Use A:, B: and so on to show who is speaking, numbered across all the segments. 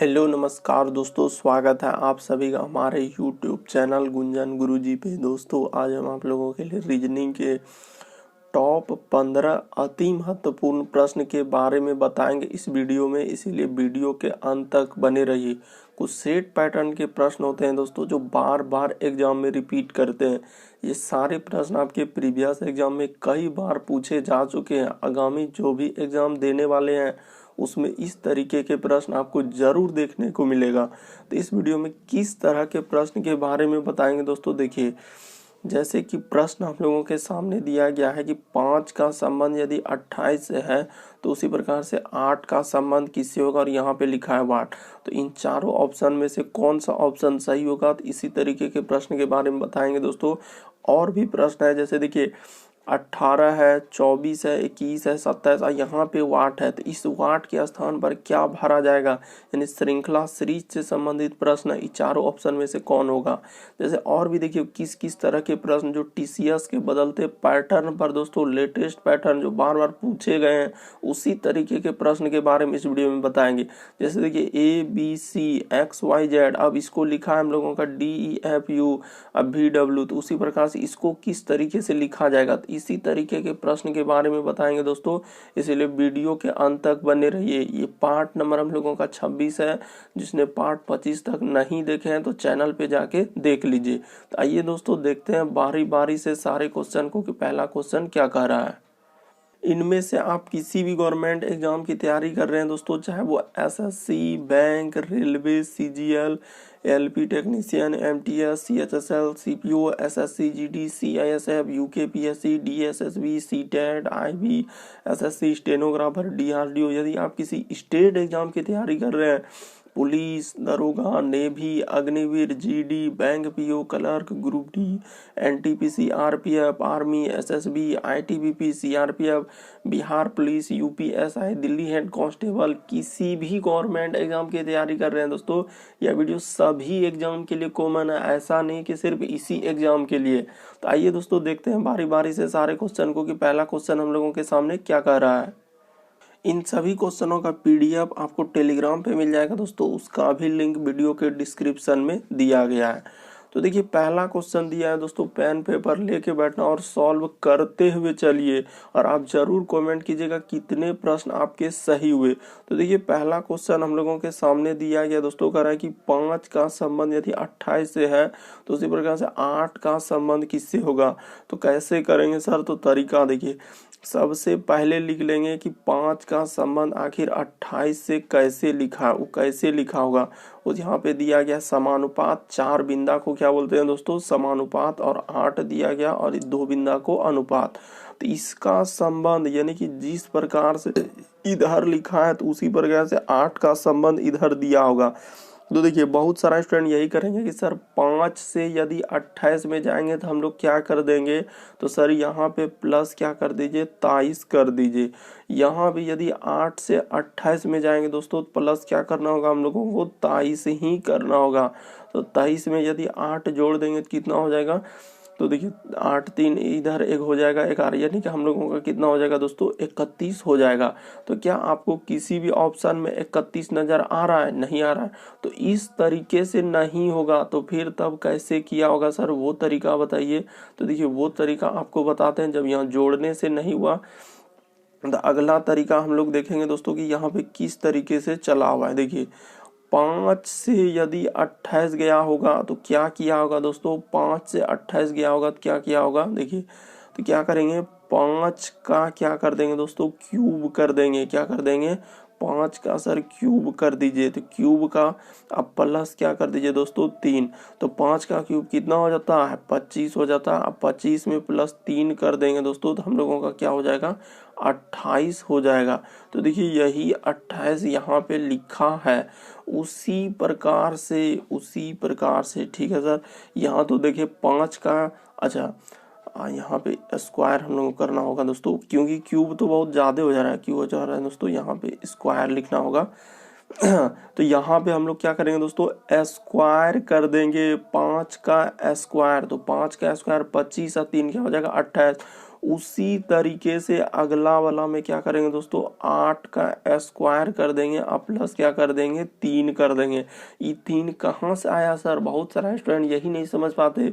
A: Hello नमस्कार दोस्तों, स्वागत है आप सभी का हमारे यूट्यूब चैनल गुंजन गुरुजी पे। दोस्तों आज हम आप लोगों के लिए रीजनिंग के टॉप 15 अति महत्वपूर्ण प्रश्न के बारे में बताएंगे इस वीडियो में, इसीलिए वीडियो के अंत तक बने रहिए। कुछ सेट पैटर्न के प्रश्न होते हैं दोस्तों जो बार बार एग्जाम में रिपीट करते हैं। ये सारे प्रश्न आपके प्रीवियस एग्जाम में कई बार पूछे जा चुके हैं। आगामी जो भी एग्जाम देने वाले हैं उसमें इस तरीके के प्रश्न आपको जरूर देखने को मिलेगा। तो इस वीडियो में किस तरह के प्रश्न के बारे में बताएंगे दोस्तों, देखिए जैसे कि प्रश्न आप लोगों के सामने दिया गया है कि 5 का संबंध यदि 28 से है तो उसी प्रकार से 8 का संबंध किससे होगा, और यहाँ पे लिखा है वाट। तो इन चारों ऑप्शन में से कौन सा ऑप्शन सही होगा, तो इसी तरीके के प्रश्न के बारे में बताएंगे दोस्तों। और भी प्रश्न है, जैसे देखिए 18 है, 24 है, 21 है, 27 है, यहाँ पे वाट है, तो इस वाट के स्थान पर क्या भरा जाएगा। यानी श्रृंखला सीरीज से संबंधित प्रश्न इस चारों ऑप्शन में से कौन होगा। जैसे और भी देखिए किस किस तरह के प्रश्न जो टीसीएस के बदलते पैटर्न पर दोस्तों, लेटेस्ट पैटर्न जो बार बार पूछे गए हैं, उसी तरीके के प्रश्न के बारे में इस वीडियो में बताएंगे। जैसे देखिए ABCXYZ, अब इसको लिखा है हम लोगों का DEFU, अब VW, तो उसी प्रकार से इसको किस तरीके से लिखा जाएगा, इसी तरीके के प्रश्न के बारे में बताएंगे दोस्तों। इसीलिए वीडियो के अंत तक बने रहिए। ये पार्ट नंबर हम लोगों का 26 है। जिसने पार्ट 25 तक नहीं देखे हैं तो चैनल पे जाके देख लीजिए। तो आइए दोस्तों देखते हैं बारी बारी से सारे क्वेश्चन को कि पहला क्वेश्चन क्या कह रहा है। इनमें से आप किसी भी गवर्नमेंट एग्जाम की तैयारी कर रहे हैं दोस्तों, चाहे वो SSC, bank, railway, CGL, LP technician, MTS, CHSL, CPO, SSC GD, CISF, UKPSC, DSSB, CTET, IB, SSC, stenographer, DRDO, यदि आप किसी स्टेट एग्जाम की तैयारी कर रहे हैं, पुलिस, दरोगा, navy, Agniveer, GD, bank PO, clerk, group D, NTPC, RPF, army, SSB, ITBP, CRPF, Bihar police, UPSI, Delhi head constable, किसी भी गवर्नमेंट एग्जाम की तैयारी कर रहे हैं दोस्तों, यह वीडियो सभी एग्जाम के लिए कॉमन है, ऐसा नहीं कि सिर्फ इसी एग्जाम के लिए। तो आइए दोस्तों देखते हैं बारी बारी से सारे क्वेश्चन को कि पहला क्वेश्चन हम लोगों के सामने क्या कह रहा है। इन सभी क्वेश्चनों का पीडीएफ आपको टेलीग्राम पे मिल जाएगा दोस्तों, उसका भी लिंक वीडियो के डिस्क्रिप्शन में दिया गया है। तो देखिए पहला क्वेश्चन दिया है दोस्तों, पेन पेपर लेके बैठना और सॉल्व करते हुए चलिए, और आप जरूर कमेंट कीजिएगा कितने प्रश्न आपके सही हुए। तो देखिए पहला क्वेश्चन हम लोगों के सामने दिया गया दोस्तों, कह रहा है कि 5 का संबंध यदि 28 से है तो उसी प्रकार से 8 का संबंध किससे होगा। तो कैसे करेंगे सर, तो तरीका देखिए, सबसे पहले लिख लेंगे कि 5 का संबंध आखिर 28 से कैसे लिखा, वो कैसे लिखा होगा। वो यहाँ पे दिया गया समानुपात, 4 बिंदा को क्या बोलते हैं दोस्तों, समानुपात, और 8 दिया गया और 2 बिंदा को अनुपात। तो इसका संबंध यानी कि जिस प्रकार से इधर लिखा है तो उसी प्रकार से 8 का संबंध इधर दिया होगा। तो देखिए बहुत सारा स्टूडेंट यही करेंगे कि सर 5 से यदि 28 में जाएंगे तो हम लोग क्या कर देंगे, तो सर यहाँ पे प्लस क्या कर दीजिए, 23 कर दीजिए। यहाँ भी यदि 8 से 28 में जाएंगे दोस्तों तो प्लस क्या करना होगा, हम लोगों को 23 ही करना होगा। तो 23 में यदि 8 जोड़ देंगे तो कितना हो जाएगा, तो देखिए 8 3 इधर एक हो जाएगा 11, यानी कि हम लोगों का कितना हो जाएगा दोस्तों, 31 हो जाएगा। तो क्या आपको किसी भी ऑप्शन में 31 नजर आ रहा है, नहीं आ रहा है, तो इस तरीके से नहीं होगा। तो फिर तब कैसे किया होगा सर, वो तरीका बताइए। तो देखिए वो तरीका आपको बताते हैं, जब यहाँ जोड़ने से नहीं हुआ तो अगला तरीका हम लोग देखेंगे दोस्तों कि यहाँ पे किस तरीके से चला हुआ है। देखिए 5 से यदि 28 गया होगा तो क्या किया होगा दोस्तों, 5 से 28 गया होगा तो क्या किया होगा, देखिए तो क्या करेंगे, 5 का क्या कर देंगे दोस्तों, क्यूब कर देंगे। क्या कर देंगे, 5 का सर क्यूब कर दीजिए। तो क्यूब का अब प्लस क्या कर दीजिए दोस्तों, 3। तो 5 का क्यूब कितना हो जाता है, 25 हो जाता है। अब 25 में प्लस 3 कर देंगे दोस्तों तो हम लोगों का क्या हो जाएगा, 28 हो जाएगा। तो देखिए यही 28 यहाँ पे लिखा है, उसी प्रकार से ठीक है सर। यहाँ तो देखिए 5 का, अच्छा यहाँ पे स्क्वायर हम लोग को करना होगा दोस्तों, क्योंकि क्यूब तो बहुत ज्यादा हो जा रहा है, क्यों हो जा रहा है दोस्तों, यहाँ पे स्क्वायर लिखना होगा। तो यहाँ पे हम लोग क्या करेंगे दोस्तों, स्क्वायर कर देंगे 5 का स्क्वायर। तो 5 का स्क्वायर 25 और 3 क्या हो जाएगा 28, उसी तरीके से अगला वाला में क्या करेंगे दोस्तों, 8 का स्क्वायर कर देंगे और प्लस क्या कर देंगे, 3 कर देंगे। ये 3 कहाँ से आया सर, बहुत सारा स्टूडेंट यही नहीं समझ पाते।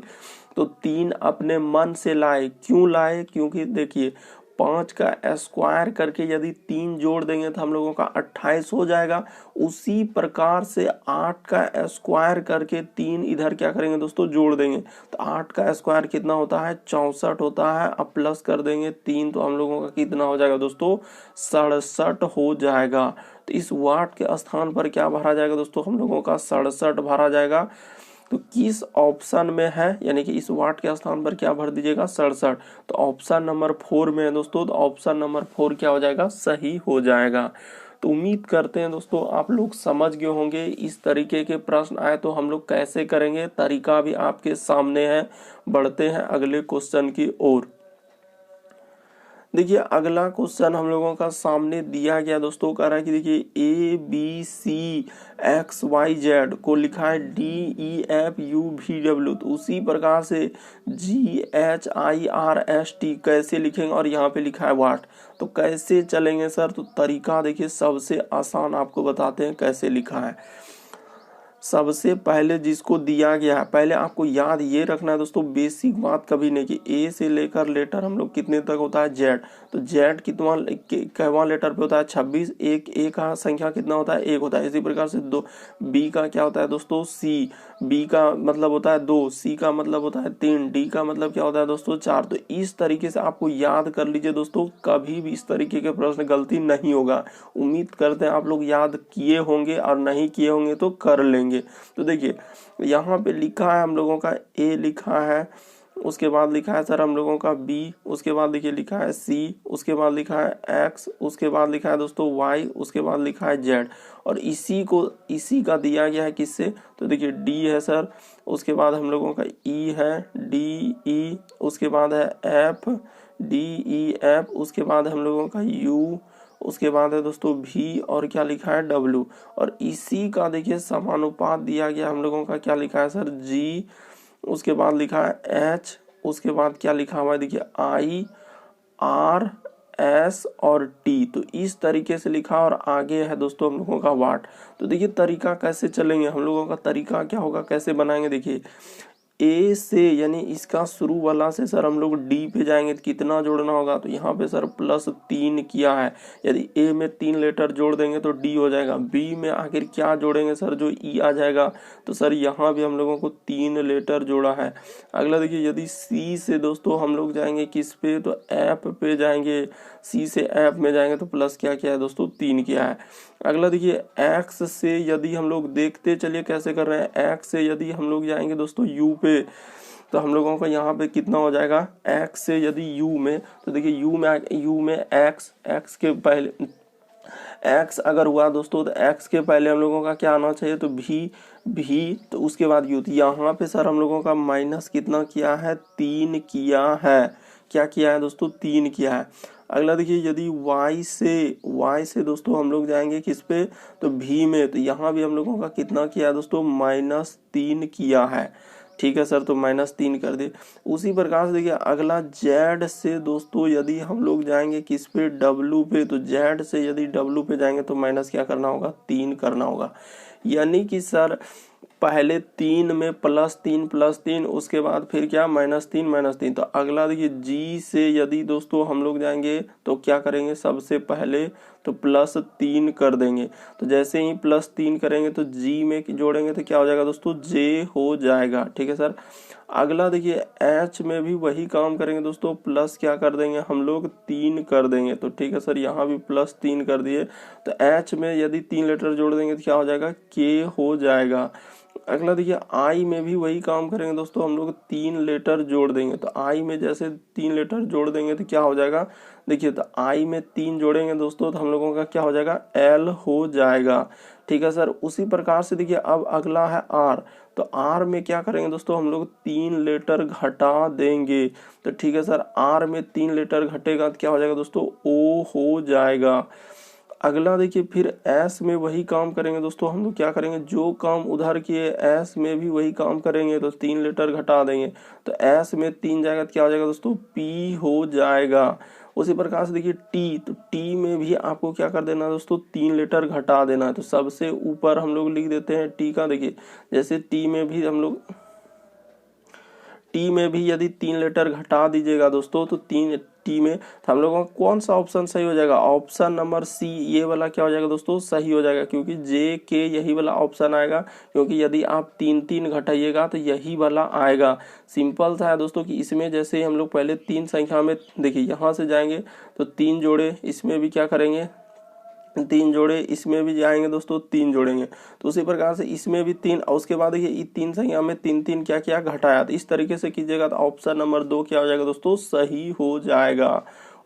A: तो 3 अपने मन से लाए, क्यों लाए, क्योंकि देखिए 5 का स्क्वायर करके यदि 3 जोड़ देंगे तो हम लोगों का 28 हो जाएगा। उसी प्रकार से 8 का स्क्वायर करके 3 इधर क्या करेंगे दोस्तों, जोड़ देंगे। तो 8 का स्क्वायर कितना होता है, 64 होता है। अब प्लस कर देंगे 3 तो हम लोगों का कितना हो जाएगा दोस्तों, 67 हो जाएगा। तो इस वाट के स्थान पर क्या भरा जाएगा दोस्तों, हम लोगों का 67 भरा जाएगा। तो किस ऑप्शन में है, यानी कि इस वाट के स्थान पर क्या भर दीजिएगा, 67। तो ऑप्शन नंबर 4 में है दोस्तों। तो ऑप्शन नंबर 4 क्या हो जाएगा, सही हो जाएगा। तो उम्मीद करते हैं दोस्तों आप लोग समझ गए होंगे। इस तरीके के प्रश्न आए तो हम लोग कैसे करेंगे, तरीका भी आपके सामने है। बढ़ते हैं अगले क्वेश्चन की ओर। देखिए अगला क्वेश्चन हम लोगों का सामने दिया गया दोस्तों, कह रहा है कि देखिए ABCXYZ को लिखा है DEFUVW। तो उसी प्रकार से GHIRST कैसे लिखेंगे, और यहाँ पे लिखा है वाट। तो कैसे चलेंगे सर, तो तरीका देखिए सबसे आसान आपको बताते हैं कैसे लिखा है। सबसे पहले जिसको दिया गया है, पहले आपको याद ये रखना है दोस्तों, बेसिक बात कभी नहीं कि ए से लेकर लेटर हम लोग कितने तक होता है, जेड। तो जेड कितना कहवा लेटर पे होता है, 26। एक ए का संख्या कितना होता है, 1 होता है। इसी प्रकार से दो, बी का क्या होता है दोस्तों, सी। बी का मतलब होता है 2, सी का मतलब होता है 3, डी का मतलब क्या होता है दोस्तों, 4। तो इस तरीके से आपको याद कर लीजिए दोस्तों, कभी भी इस तरीके के प्रश्न गलती नहीं होगा। उम्मीद करते हैं आप लोग याद किए होंगे, और नहीं किए होंगे तो कर लेंगे। तो देखिए यहाँ पे लिखा है हम लोगों का ए लिखा है, उसके बाद लिखा है सर हम लोगों का बी, उसके बाद देखिए लिखा है सी, उसके बाद लिखा है एक्स, उसके बाद लिखा है दोस्तों वाई, उसके बाद लिखा है जेड। और इसी का दिया गया है किससे, तो देखिए डी है सर, उसके बाद हम लोगों का ई है, डी ई, उसके बाद है एफ, डी ई एफ, उसके बाद हम लोगों का यू, उसके बाद है दोस्तों भी, और क्या लिखा है डब्ल्यू। और इसी का देखिए समानुपात दिया गया हम लोगों का, क्या लिखा है सर, जी, उसके बाद लिखा है एच, उसके बाद क्या लिखा हुआ है देखिए आई, आर, एस और टी। तो इस तरीके से लिखा, और आगे है दोस्तों हम लोगों का वाट। तो देखिए तरीका कैसे चलेंगे, हम लोगों का तरीका क्या होगा, कैसे बनाएंगे। देखिए ए से यानी इसका शुरू वाला से सर हम लोग डी पे जाएंगे तो कितना जोड़ना होगा, तो यहाँ पे सर +3 किया है। यदि ए में 3 लेटर जोड़ देंगे तो डी हो जाएगा। बी में आखिर क्या जोड़ेंगे सर, जो ई आ जाएगा। तो सर यहाँ भी हम लोगों को 3 लेटर जोड़ा है। अगला देखिए यदि सी से दोस्तों हम लोग जाएंगे किस पे, तो एफ पे जाएंगे। सी से एफ में जाएंगे तो प्लस क्या किया है दोस्तों, 3 किया है। अगला देखिए एक्स से यदि हम लोग देखते चलिए कैसे कर रहे हैं। एक्स से यदि हम लोग जाएंगे दोस्तों यू पे, तो हम लोगों का यहाँ पे कितना हो जाएगा, एक्स से यदि यू में, तो देखिए यू में एक्स के पहले एक्स अगर हुआ दोस्तों, तो एक्स के पहले हम लोगों का क्या आना चाहिए, तो भी, तो उसके बाद यू। तो यहाँ पे सर हम लोगों का माइनस कितना किया है, 3 किया है। क्या किया है दोस्तों, 3 किया है। अगला देखिए यदि y से दोस्तों हम लोग जाएंगे किस पे, तो v में, तो यहाँ भी हम लोगों का कितना किया है दोस्तों, -3 किया है। ठीक है सर, तो -3 कर दे। उसी प्रकार से देखिए अगला z से दोस्तों यदि हम लोग जाएंगे किस पे, w पे, तो z से यदि w पे जाएंगे तो माइनस क्या करना होगा, 3 करना होगा। यानी कि सर पहले 3 में +3, उसके बाद फिर क्या, -3। तो अगला देखिए जी से यदि दोस्तों हम लोग जाएंगे तो क्या करेंगे, सबसे पहले तो +3 कर देंगे। तो जैसे ही +3 करेंगे तो जी में जोड़ेंगे तो क्या हो जाएगा दोस्तों, जे हो जाएगा। ठीक है सर। अगला देखिए एच में भी वही काम करेंगे दोस्तों, प्लस क्या कर देंगे हम लोग, 3 कर देंगे। तो ठीक है सर, यहाँ भी +3 कर दिए। तो एच में यदि 3 लेटर जोड़ देंगे तो क्या हो जाएगा, के हो जाएगा। अगला देखिए आई में भी वही काम करेंगे दोस्तों, हम लोग 3 लेटर जोड़ देंगे। तो आई में जैसे 3 लेटर जोड़ देंगे तो क्या हो जाएगा, देखिए तो आई में 3 जोड़ेंगे दोस्तों तो हम लोगों का क्या हो जाएगा, एल हो जाएगा। ठीक है सर। उसी प्रकार से देखिए अब अगला है आर। तो आर में क्या करेंगे दोस्तों, हम लोग 3 लेटर घटा देंगे। तो ठीक है सर, आर में 3 लेटर घटेगा तो क्या हो जाएगा दोस्तों, ओ हो जाएगा। अगला देखिए फिर एस में वही काम करेंगे दोस्तों। हम लोग क्या करेंगे, जो काम उधर किए एस में भी वही काम करेंगे, तो 3 लीटर घटा देंगे, तो एस में 3 जाएगा तो क्या हो जाएगा दोस्तों, पी हो जाएगा। उसी प्रकार से देखिए टी, तो टी में भी आपको क्या कर देना दोस्तों, 3 लीटर घटा देना है। तो सबसे ऊपर हम लोग लिख देते हैं टी का। देखिए जैसे टी में भी हम लोग, टी में भी यदि 3 लीटर घटा दीजिएगा दोस्तों, तो 3 टी में तो हम लोगों का कौन सा ऑप्शन सही हो जाएगा, ऑप्शन नंबर सी, ये वाला क्या हो जाएगा दोस्तों, सही हो जाएगा, क्योंकि जे के यही वाला ऑप्शन आएगा। क्योंकि यदि आप 3 घटाइएगा तो यही वाला आएगा। सिंपल सा है दोस्तों कि इसमें जैसे हम लोग पहले 3 संख्या में, देखिए यहाँ से जाएंगे तो 3 जोड़े, इसमें भी क्या करेंगे 3 जोड़े, इसमें भी जाएंगे दोस्तों 3 जोड़ेंगे, तो उसी प्रकार से इसमें भी 3, और उसके बाद देखिए 3 संख्या में 3 क्या किया, घटाया। तो इस तरीके से कीजिएगा तो ऑप्शन नंबर 2 क्या हो जाएगा दोस्तों, सही हो जाएगा।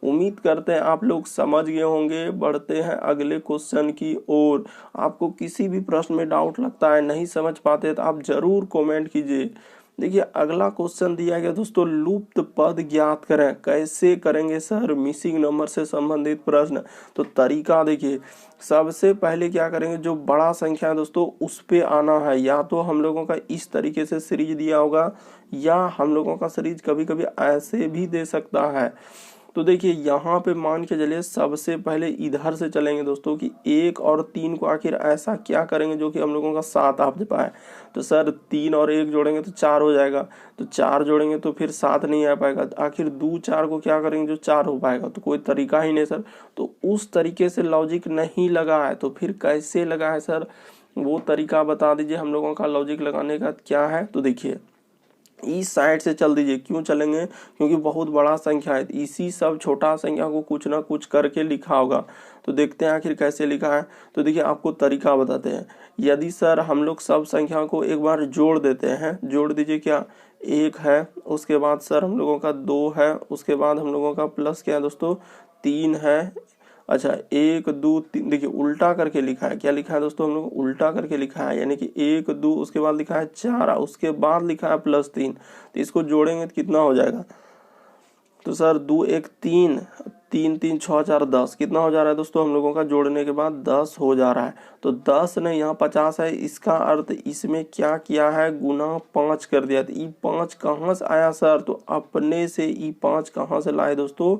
A: उम्मीद करते हैं आप लोग समझ गए होंगे। बढ़ते हैं अगले क्वेश्चन की ओर। आपको किसी भी प्रश्न में डाउट लगता है, नहीं समझ पाते, तो आप जरूर कमेंट कीजिए। देखिए अगला क्वेश्चन दिया गया दोस्तों, लुप्त पद ज्ञात करें। कैसे करेंगे सर, मिसिंग नंबर से संबंधित प्रश्न। तो तरीका देखिए, सबसे पहले क्या करेंगे, जो बड़ा संख्या है दोस्तों उस पे आना है। या तो हम लोगों का इस तरीके से सीरीज दिया होगा, या हम लोगों का सीरीज कभी कभी ऐसे भी दे सकता है। तो देखिए यहाँ पे मान के चलिए सबसे पहले इधर से चलेंगे दोस्तों कि 1 और 3 को आखिर ऐसा क्या करेंगे जो कि हम लोगों का 7 आप पाए। तो सर 3 और 1 जोड़ेंगे तो 4 हो जाएगा, तो 4 जोड़ेंगे तो फिर 7 नहीं आ पाएगा। आखिर 2 4 को क्या करेंगे जो 4 हो पाएगा, तो कोई तरीका ही नहीं सर। तो उस तरीके से लॉजिक नहीं लगा है, तो फिर कैसे लगा है सर, वो तरीका बता दीजिए हम लोगों का लॉजिक लगाने का क्या है। तो देखिए इस साइड से चल दीजिए। क्यों चलेंगे, क्योंकि बहुत बड़ा संख्या है, इसी सब छोटा संख्या को कुछ ना कुछ करके लिखा होगा। तो देखते हैं आखिर कैसे लिखा है। तो देखिए आपको तरीका बताते हैं। यदि सर हम लोग सब संख्या को एक बार जोड़ देते हैं, जोड़ दीजिए, क्या 1 है, उसके बाद सर हम लोगों का 2 है, उसके बाद हम लोगों का प्लस क्या है दोस्तों 3 है। अच्छा 1 2 3, देखिए उल्टा करके लिखा है। क्या लिखा है दोस्तों, हम लोग उल्टा करके लिखा है, यानी कि 1 2 उसके बाद लिखा है 4, उसके बाद लिखा है +3। तो इसको जोड़ेंगे तो कितना हो जाएगा, तो सर 2 1 3, 3 3 6 4 10, कितना हो जा रहा है दोस्तों, हम लोगों का जोड़ने के बाद 10 हो जा रहा है। तो 10 नहीं, यहाँ 50 है, इसका अर्थ इसमें क्या किया है, गुना 5 कर दिया। तो E5 कहाँ से आया सर, तो अपने से। E5 कहाँ से लाए दोस्तों,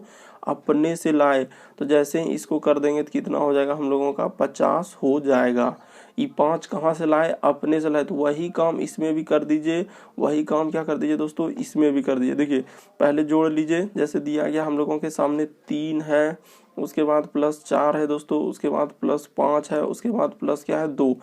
A: अपने से लाए। तो जैसे ही इसको कर देंगे तो कितना हो जाएगा, हम लोगों का 50 हो जाएगा। E5 कहाँ से लाए, अपने से लाए। तो वही काम इसमें भी कर दीजिए, वही काम क्या कर दीजिए दोस्तों, इसमें भी कर दीजिए। देखिए पहले जोड़ लीजिए, जैसे दिया गया हम लोगों के सामने 3 है, उसके बाद +4 है दोस्तों, उसके बाद +5 है, उसके बाद प्लस क्या है 2।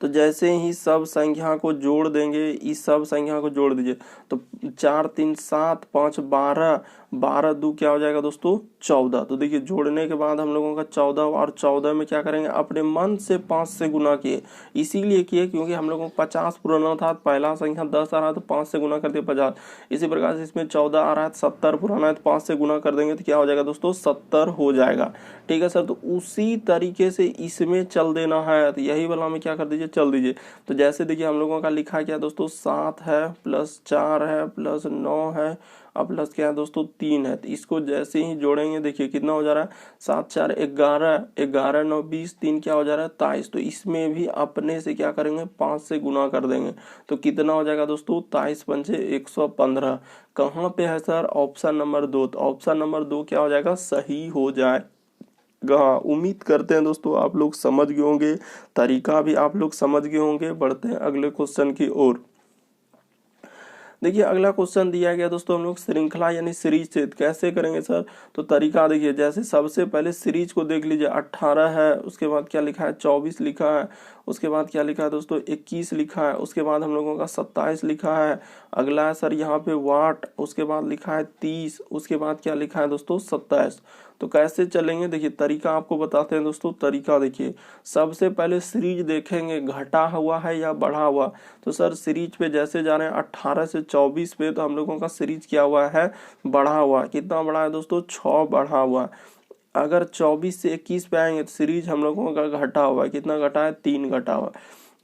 A: तो जैसे ही सब संख्या को जोड़ देंगे, इस सब संख्या को जोड़ दीजिए, तो 4 3 7 5 12, 12 2 क्या हो जाएगा दोस्तों 14। तो देखिए जोड़ने के बाद हम लोगों का 14, और 14 में क्या करेंगे, अपने मन से 5 से गुना किए। इसीलिए किए क्योंकि हम लोगों को 50 पुराना था, पहला संख्या 10 आ रहा है तो 5 से गुना कर दिए 50। इसी प्रकार से इसमें 14 आ रहा है, 70 पुराना है, तो 5 से गुना कर देंगे तो क्या हो जाएगा दोस्तों 70 हो जाएगा। ठीक है सर, तो उसी तरीके से इसमें चल देना है। तो यही वाला में क्या कर दीजिए, चल दीजिए। तो जैसे देखिए हम लोगों का लिखा क्या दोस्तों, 7 है, +4 है, +9 है, और प्लस क्या है दोस्तों 3 है। तो इसको जैसे ही जोड़ेंगे, देखिए कितना हो जा रहा है, 7 4 11, 11 9 20, 3 क्या हो जा रहा है 23। तो इसमें भी अपने से क्या करेंगे, 5 से गुना कर देंगे, तो कितना हो जाएगा दोस्तों 23 5 115। कहाँ पे है सर, ऑप्शन नंबर 2। तो ऑप्शन नंबर 2 क्या हो जाएगा, सही हो जाए। उम्मीद करते हैं दोस्तों आप लोग समझ गए होंगे, तरीका भी आप लोग समझ गए होंगे। बढ़ते हैं अगले क्वेश्चन की ओर। देखिए अगला क्वेश्चन दिया गया दोस्तों, हम लोग श्रृंखला यानी सीरीज से कैसे करेंगे सर। तो तरीका देखिए, जैसे सबसे पहले सीरीज को देख लीजिए, 18 है, उसके बाद क्या लिखा है 24 लिखा है, उसके बाद क्या लिखा है दोस्तों 21 लिखा है, उसके बाद हम लोगों का 27 लिखा है। अगला है सर यहाँ पे वाट, उसके बाद लिखा है 30, उसके बाद क्या लिखा है दोस्तों 27। तो कैसे चलेंगे, देखिए तरीका आपको बताते हैं दोस्तों। तरीका देखिए, सबसे पहले सीरीज देखेंगे घटा हुआ है या बढ़ा हुआ। तो सर सीरीज पे जैसे जा रहे हैं 18 से 24 पे, तो हम लोगों का सीरीज क्या हुआ है, बढ़ा हुआ। कितना बढ़ा है दोस्तों 6 बढ़ा हुआ। अगर 24 से 21 पे आएंगे तो सीरीज हम लोगों का घटा हुआ है। कितना घटा है, 3 घटा हुआ।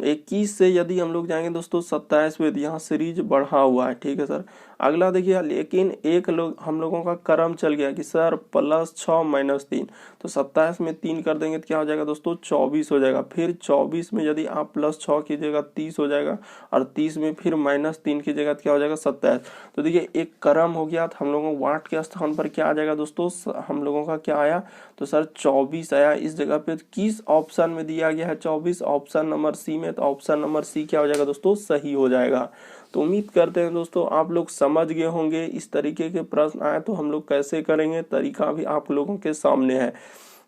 A: 21 से यदि हम लोग जाएंगे दोस्तों 27 पे, तो यहाँ सीरीज बढ़ा हुआ है। ठीक है सर, अगला देखिए, लेकिन एक लोग हम लोगों का क्रम चल गया कि सर +6 - 3, तो 27 में 3 कर देंगे तो क्या हो जाएगा दोस्तों 24 हो जाएगा। फिर 24 में यदि आप +6 कीजिएगा 30 हो जाएगा, और 30 में फिर -3 कीजिएगा तो क्या हो जाएगा 27। तो देखिए एक क्रम हो गया। तो हम लोगों को वाट के स्थान पर क्या आ जाएगा दोस्तों, हम लोगों का क्या आया, तो सर 24 आया इस जगह पे। किस ऑप्शन में दिया गया है 24, ऑप्शन नंबर सी में। तो ऑप्शन नंबर सी क्या हो जाएगा दोस्तों, सही हो जाएगा। तो उम्मीद करते हैं दोस्तों आप लोग समझ गए होंगे। इस तरीके के प्रश्न आए तो हम लोग कैसे करेंगे, तरीका भी आप लोगों के सामने है।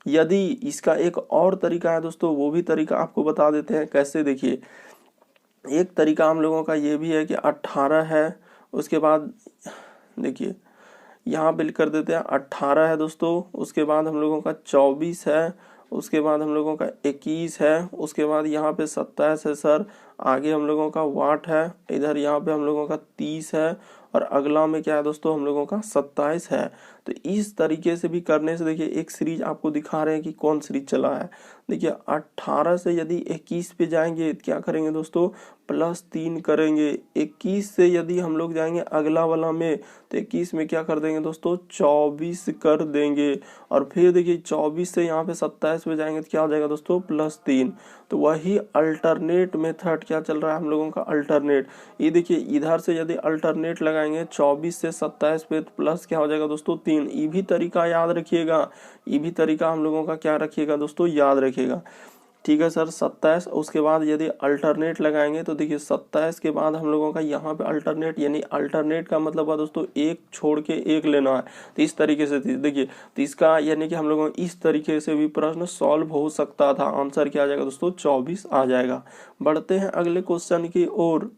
A: यदि इसका एक और तरीका है दोस्तों, वो भी तरीका आपको बता देते हैं कैसे। देखिए एक तरीका हम लोगों का ये भी है कि 18 है, उसके बाद देखिए यहाँ पे कर देते हैं 18 है दोस्तों, उसके बाद हम लोगों का 24 है, उसके बाद हम लोगों का 21 है, उसके बाद यहाँ पे 27 है सर, आगे हम लोगों का वाट है, इधर यहाँ पे हम लोगों का 30 है, और अगला में क्या है दोस्तों हम लोगों का 27 है। तो इस तरीके से भी करने से देखिए एक सीरीज आपको दिखा रहे हैं कि कौन सीरीज चला है। देखिए 18 से यदि 21 पे जाएंगे क्या करेंगे दोस्तों, +3 करेंगे। 21 से यदि हम लोग जाएंगे अगला वाला में, तो 21 में क्या कर देंगे दोस्तों 24 कर देंगे। और फिर देखिए 24 से यहाँ पे 27 पे जाएंगे तो क्या हो जाएगा दोस्तों +3। तो वही अल्टरनेट मेथड क्या चल रहा है हम लोगों का, अल्टरनेट। ये देखिए इधर से यदि अल्टरनेट लगाएंगे 24 से 27 पे, तो प्लस क्या हो जाएगा दोस्तों 3। ये भी तरीका याद रखिएगा, ये भी तरीका हम लोगों का क्या रखिएगा दोस्तों, याद रखिएगा। ठीक है सर 27, उसके बाद यदि अल्टरनेट लगाएंगे तो देखिए 27 के बाद हम लोगों का यहाँ पे अल्टरनेट, यानी अल्टरनेट का मतलब है दोस्तों एक छोड़ के एक लेना है। तो इस तरीके से देखिए, तो इसका यानी कि हम लोगों को इस तरीके से भी प्रश्न सॉल्व हो सकता था। आंसर क्या आ जाएगा दोस्तों 24 आ जाएगा। बढ़ते हैं अगले क्वेश्चन की ओर।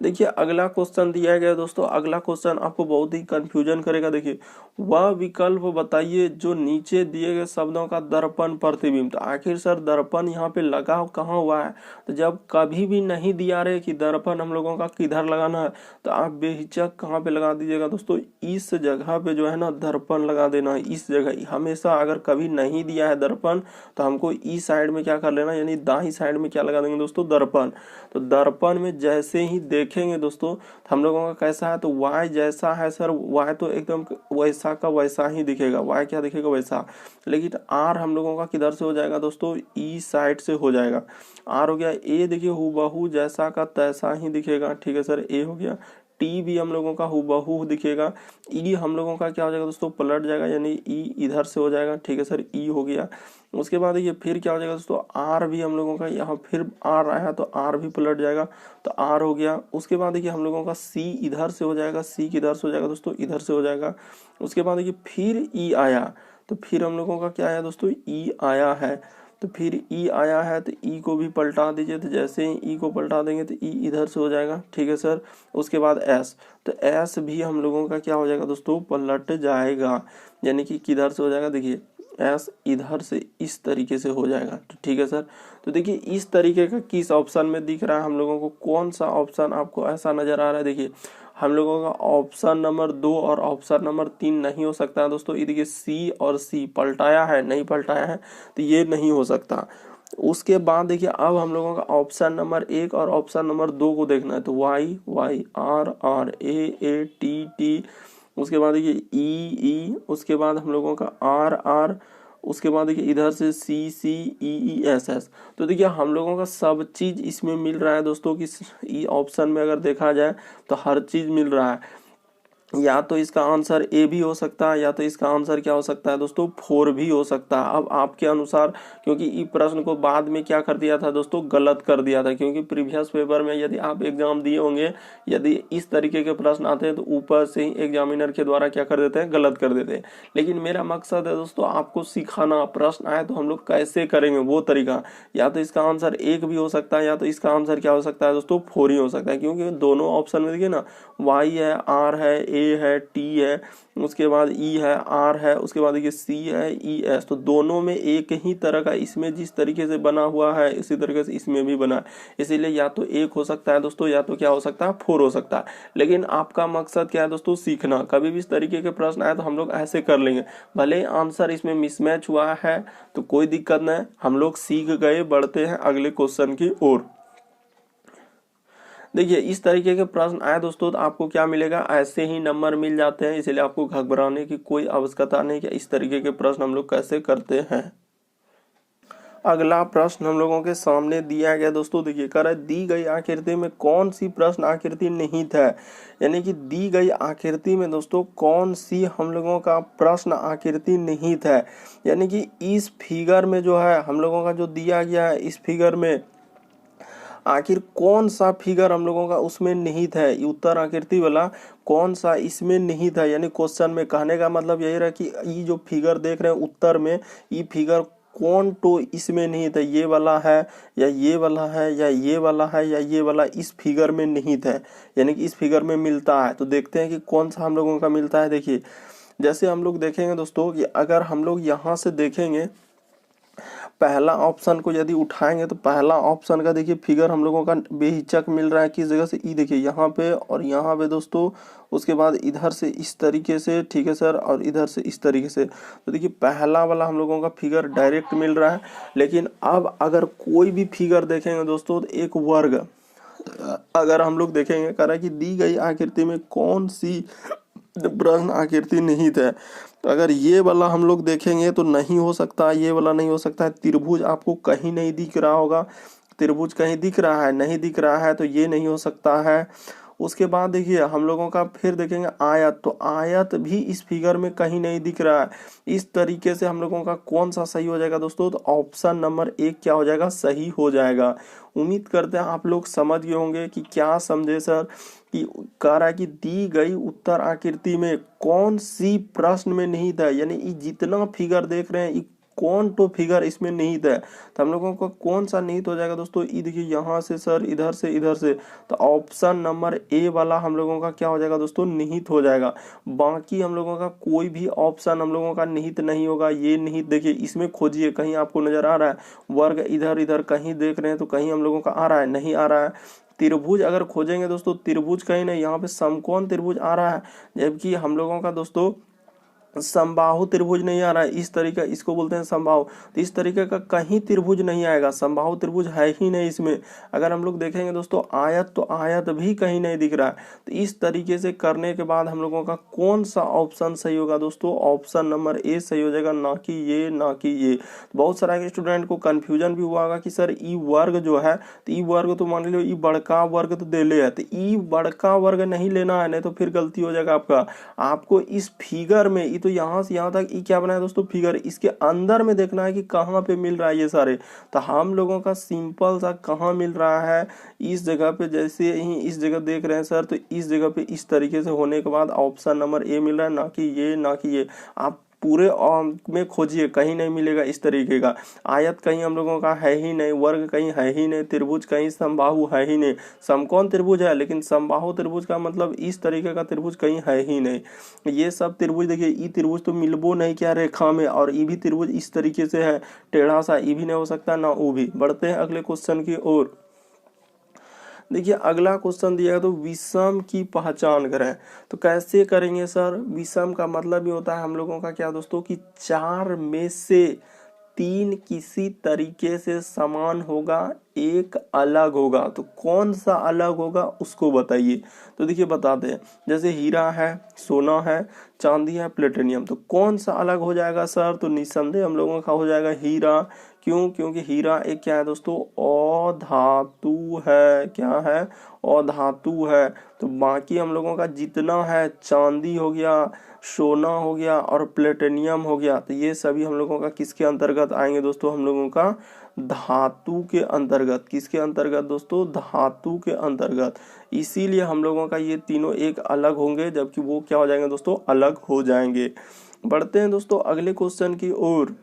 A: देखिए अगला क्वेश्चन दिया गया दोस्तों, अगला क्वेश्चन आपको बहुत ही कंफ्यूजन करेगा। देखिए वह विकल्प बताइए जो नीचे दिए गए शब्दों का दर्पण प्रतिबिंब। तो आखिर सर दर्पण यहाँ पे लगा कहाँ हुआ है, तो जब कभी भी नहीं दिया रहे कि दर्पण हम लोगों का किधर लगाना है, तो आप बेहिचक कहाँ पे लगा दीजिएगा दोस्तों, इस जगह पे जो है ना दर्पण लगा देना है। इस जगह हमेशा अगर कभी नहीं दिया है दर्पण, तो हमको इस साइड में क्या कर लेना, यानी दाहिनी साइड में क्या लगा देंगे दोस्तों, दर्पण। तो दर्पण में जैसे ही देखेंगे दोस्तों तो हम लोगों का कैसा है, तो y जैसा है सर, y तो एकदम वैसा का वैसा ही दिखेगा, y क्या दिखेगा वैसा। लेकिन r हम लोगों का किधर से हो जाएगा दोस्तों, ई साइड से हो जाएगा। r हो गया, a देखिए हूबहू जैसा का तैसा ही दिखेगा। ठीक है सर, a हो गया। टी भी हम लोगों का हूबहू दिखेगा। ई हम लोगों का क्या हो जाएगा दोस्तों, पलट जाएगा, यानी ई इधर से हो जाएगा। ठीक है सर, ई हो गया। उसके बाद देखिए फिर क्या हो जाएगा दोस्तों, आर भी हम लोगों का यहाँ फिर आर आया तो आर भी पलट जाएगा, तो आर हो गया। उसके बाद देखिए हम लोगों का सी इधर से हो जाएगा, सी किधर से हो जाएगा दोस्तों, इधर से हो जाएगा। उसके बाद देखिए फिर ई आया, तो फिर हम लोगों का क्या आया दोस्तों, ई आया है। तो फिर ई आया है तो ई को भी पलटा दीजिए, तो जैसे ही ई को पलटा देंगे तो ई इधर से हो जाएगा। ठीक है सर। उसके बाद एस, तो एस भी हम लोगों का क्या हो जाएगा दोस्तों, पलट जाएगा, यानी कि किधर से हो जाएगा, देखिए एस इधर से इस तरीके से हो जाएगा। तो ठीक है सर। तो देखिए इस तरीके का किस ऑप्शन में दिख रहा है हम लोगों को, कौन सा ऑप्शन आपको ऐसा नजर आ रहा है। देखिए हम लोगों का ऑप्शन नंबर 2 और ऑप्शन नंबर 3 नहीं हो सकता है दोस्तों। ये देखिए सी और सी पलटाया है, नहीं पलटाया है, तो ये नहीं हो सकता। उसके बाद देखिए अब हम लोगों का ऑप्शन नंबर 1 और ऑप्शन नंबर 2 को देखना है। तो Y Y, R R, A A, T T, उसके बाद देखिए ई ई, उसके बाद हम लोगों का आर आर, उसके बाद देखिए इधर से सी सी, ई ई, एस एस। तो देखिए हम लोगों का सब चीज इसमें मिल रहा है दोस्तों कि ई ऑप्शन में अगर देखा जाए तो हर चीज मिल रहा है। या तो इसका आंसर ए भी हो सकता है, या तो इसका आंसर क्या हो सकता है दोस्तों, 4 भी हो सकता है। अब आपके अनुसार, क्योंकि इस प्रश्न को बाद में क्या कर दिया था दोस्तों, गलत कर दिया था। क्योंकि प्रीवियस पेपर में यदि आप एग्जाम दिए होंगे, यदि इस तरीके के प्रश्न आते हैं तो ऊपर से ही एग्जामिनर के द्वारा क्या कर देते हैं, गलत कर देते हैं। लेकिन मेरा मकसद है दोस्तों आपको सिखाना, प्रश्न आए तो हम लोग कैसे करेंगे वो तरीका। या तो इसका आंसर 1 भी हो सकता है, या तो इसका आंसर क्या हो सकता है दोस्तों, 4 ही हो सकता है। क्योंकि दोनों ऑप्शन में देखिए ना, वाई है, आर है, ए है, टी है, उसके बाद ई है, आर है, उसके बाद देखिए सी है, ई एस। तो दोनों में एक ही तरह का, इसमें जिस तरीके से बना हुआ है इसी तरीके से इसमें भी बना है। इसीलिए या तो 1 हो सकता है दोस्तों, या तो क्या हो सकता है, 4 हो सकता है। लेकिन आपका मकसद क्या है दोस्तों, सीखना। कभी भी इस तरीके के प्रश्न आए तो हम लोग ऐसे कर लेंगे, भले आंसर इसमें मिसमैच हुआ है तो कोई दिक्कत नहीं, हम लोग सीख गए। बढ़ते हैं अगले क्वेश्चन की ओर। देखिए इस तरीके के प्रश्न आए दोस्तों तो आपको क्या मिलेगा, ऐसे ही नंबर मिल जाते हैं, इसलिए आपको घबराने की कोई आवश्यकता नहीं कि इस तरीके के प्रश्न हम लोग कैसे करते हैं। अगला प्रश्न हम लोगों के सामने दिया गया दोस्तों, देखिए कह रहा है दी गई आकृति में कौन सी प्रश्न आकृति निहित है, यानी कि दी गई आकृति में दोस्तों कौन सी हम लोगों का प्रश्न आकृति निहित है, यानी कि इस फिगर में जो है हम लोगों का जो दिया गया है, इस फिगर में आखिर कौन सा फिगर हम लोगों का उसमें निहित है, उत्तर आकृति वाला कौन सा इसमें निहित है। यानी क्वेश्चन में कहने का मतलब यही रहा कि ये जो फिगर देख रहे हैं उत्तर में, ये फिगर कौन तो इसमें निहित है, ये वाला है या ये वाला है या ये वाला है या ये वाला इस फिगर में निहित है, यानी कि इस फिगर में मिलता है। तो देखते हैं कि कौन सा हम लोगों का मिलता है। देखिए जैसे हम लोग देखेंगे दोस्तों कि अगर हम लोग यहाँ से देखेंगे पहला ऑप्शन को यदि उठाएंगे तो पहला ऑप्शन का देखिए फिगर हम लोगों का बेहिचक मिल रहा है किस जगह से, ई देखिए यहाँ पे और यहाँ पे दोस्तों, उसके बाद इधर से इस तरीके से, ठीक है सर, और इधर से इस तरीके से। तो देखिए पहला वाला हम लोगों का फिगर डायरेक्ट मिल रहा है। लेकिन अब अगर कोई भी फिगर देखेंगे दोस्तों तो एक वर्ग अगर हम लोग देखेंगे, कह रहा है कि दी गई आकृति में कौन सी प्रश्न आकृति निहित है, तो अगर ये वाला हम लोग देखेंगे तो नहीं हो सकता, ये वाला नहीं हो सकता है। त्रिभुज आपको कहीं नहीं दिख रहा होगा, त्रिभुज कहीं दिख रहा है, नहीं दिख रहा है तो ये नहीं हो सकता है। उसके बाद देखिए हम लोगों का फिर देखेंगे आयत, तो आयत भी इस फिगर में कहीं नहीं दिख रहा है। इस तरीके से हम लोगों का कौन सा सही हो जाएगा दोस्तों, तो ऑप्शन नंबर 1 क्या हो जाएगा, सही हो जाएगा। उम्मीद करते हैं आप लोग समझ गए होंगे कि क्या समझे सर, कि कह रहा है कि दी गई उत्तर आकृति में कौन सी प्रश्न में निहित है, यानी ये जितना फिगर देख रहे हैं कौन तो फिगर इसमें निहित है। तो हम लोगों को कौन सा निहित हो जाएगा दोस्तों, ये देखिए यहाँ से सर, इधर से इधर से, तो ऑप्शन नंबर ए वाला हम लोगों का क्या हो जाएगा दोस्तों, निहित हो जाएगा। बाकी हम लोगों का कोई भी ऑप्शन हम लोगों का निहित नहीं होगा। ये निहित देखिए इसमें खोजिए, कहीं आपको नजर आ रहा है वर्ग इधर इधर कहीं देख रहे हैं तो कहीं हम लोगों का आ रहा है, नहीं आ रहा है। त्रिभुज अगर खोजेंगे दोस्तों, त्रिभुज कहीं नहीं, यहाँ पे समकोण त्रिभुज आ रहा है, जबकि हम लोगों का दोस्तों समबाहु त्रिभुज नहीं आ रहा है। इस तरीका इसको बोलते हैं समबाहु, तो इस तरीके का कहीं त्रिभुज नहीं आएगा, समबाहु त्रिभुज है ही नहीं इसमें। अगर हम लोग देखेंगे दोस्तों आयत, तो आयत भी कहीं नहीं दिख रहा है। तो इस तरीके से करने के बाद हम लोगों का कौन सा ऑप्शन सही होगा दोस्तों, ऑप्शन नंबर ए सही हो जाएगा, ना कि ये ना कि ये। बहुत सारा स्टूडेंट को कंफ्यूजन भी हुआ होगा कि सर ई वर्ग जो है, तो ई वर्ग तो मान लो ई बड़का वर्ग तो दे ले है, तो ई बड़का वर्ग नहीं लेना है, नहीं तो फिर गलती हो जाएगा आपका। आपको इस फिगर में तो यहाँ से यहाँ तक ये क्या बनाया दोस्तों फिगर, इसके अंदर में देखना है कि कहाँ पे मिल रहा है ये सारे। तो हम लोगों का सिंपल सा कहाँ मिल रहा है, इस जगह पे, जैसे ही इस जगह देख रहे हैं सर, तो इस जगह पे इस तरीके से होने के बाद ऑप्शन नंबर ए मिल रहा है, ना कि ये ना कि ये। आप पूरे में खोजिए, कहीं नहीं मिलेगा इस तरीके का। आयत कहीं हम लोगों का है ही नहीं, वर्ग कहीं है ही नहीं, त्रिभुज कहीं समबाहु है ही नहीं। समकोण त्रिभुज है लेकिन समबाहु त्रिभुज का मतलब इस तरीके का त्रिभुज कहीं है ही नहीं। ये सब त्रिभुज देखिए, ई त्रिभुज तो मिलबो नहीं क्या रेखा में, और ई भी त्रिभुज इस तरीके से है टेढ़ा सा, ई भी नहीं हो सकता ना वो भी। बढ़ते हैं अगले क्वेश्चन की ओर। देखिए अगला क्वेश्चन दिया है, तो विषम की पहचान करें। तो कैसे करेंगे सर, विषम का मतलब ये होता है हम लोगों का क्या दोस्तों, कि 4 में से 3 किसी तरीके से समान होगा, एक अलग होगा। तो कौन सा अलग होगा उसको बताइए। तो देखिए बताते हैं, जैसे हीरा है, सोना है, चांदी है, प्लेटिनियम, तो कौन सा अलग हो जाएगा सर, तो निस्संदेह हम लोगों का हो जाएगा हीरा। क्यों, क्योंकि हीरा एक क्या है दोस्तों, अधातु है। क्या है, अधातु है। तो बाकी हम लोगों का जितना है, चांदी हो गया, सोना हो गया और प्लेटिनियम हो गया, तो ये सभी हम लोगों का किसके अंतर्गत आएंगे दोस्तों, हम लोगों का धातु के अंतर्गत। किसके अंतर्गत दोस्तों, धातु के अंतर्गत। इसीलिए हम लोगों का ये तीनों एक अलग होंगे, जबकि वो क्या हो जाएंगे दोस्तों, अलग हो जाएंगे। बढ़ते हैं दोस्तों अगले क्वेश्चन की ओर।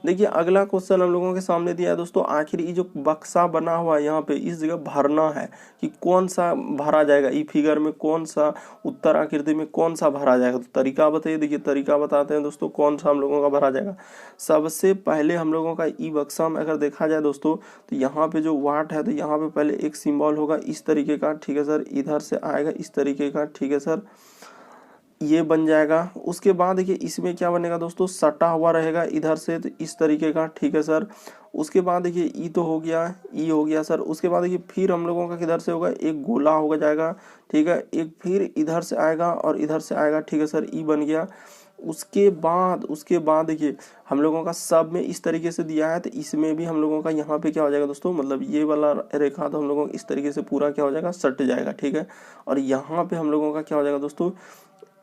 A: देखिए अगला क्वेश्चन हम लोगों के सामने दिया है दोस्तों, आखिर ये जो बक्सा बना हुआ है यहाँ पे, इस जगह भरना है कि कौन सा भरा जाएगा, ई फिगर में कौन सा उत्तर आकृति में कौन सा भरा जाएगा। तो तरीका बताइए। देखिए तरीका बताते हैं दोस्तों, कौन सा हम लोगों का भरा जाएगा। सबसे पहले हम लोगों का ई बक्सा में अगर देखा जाए दोस्तों, तो यहाँ पे जो वाट है, तो यहाँ पे पहले एक सिंबल होगा इस तरीके का, ठीक है सर, इधर से आएगा इस तरीके का, ठीक है सर। ये बन जाएगा। उसके बाद देखिए इसमें क्या बनेगा दोस्तों, सटा हुआ रहेगा इधर से, तो इस तरीके का, ठीक है सर। उसके बाद देखिए ई तो हो गया, ई हो गया सर। उसके बाद देखिए फिर हम लोगों का किधर से होगा, एक गोला होगा जाएगा, ठीक है। एक फिर इधर से आएगा और इधर से आएगा, ठीक है सर, ई बन गया। उसके बाद देखिए हम लोगों का सब में इस तरीके से दिया है, तो इसमें भी हम लोगों का यहाँ पे क्या हो जाएगा दोस्तों, मतलब ये वाला रेखा तो हम लोगों को इस तरीके से पूरा क्या हो जाएगा, सट जाएगा, ठीक है। और यहाँ पे हम लोगों का क्या हो जाएगा दोस्तों,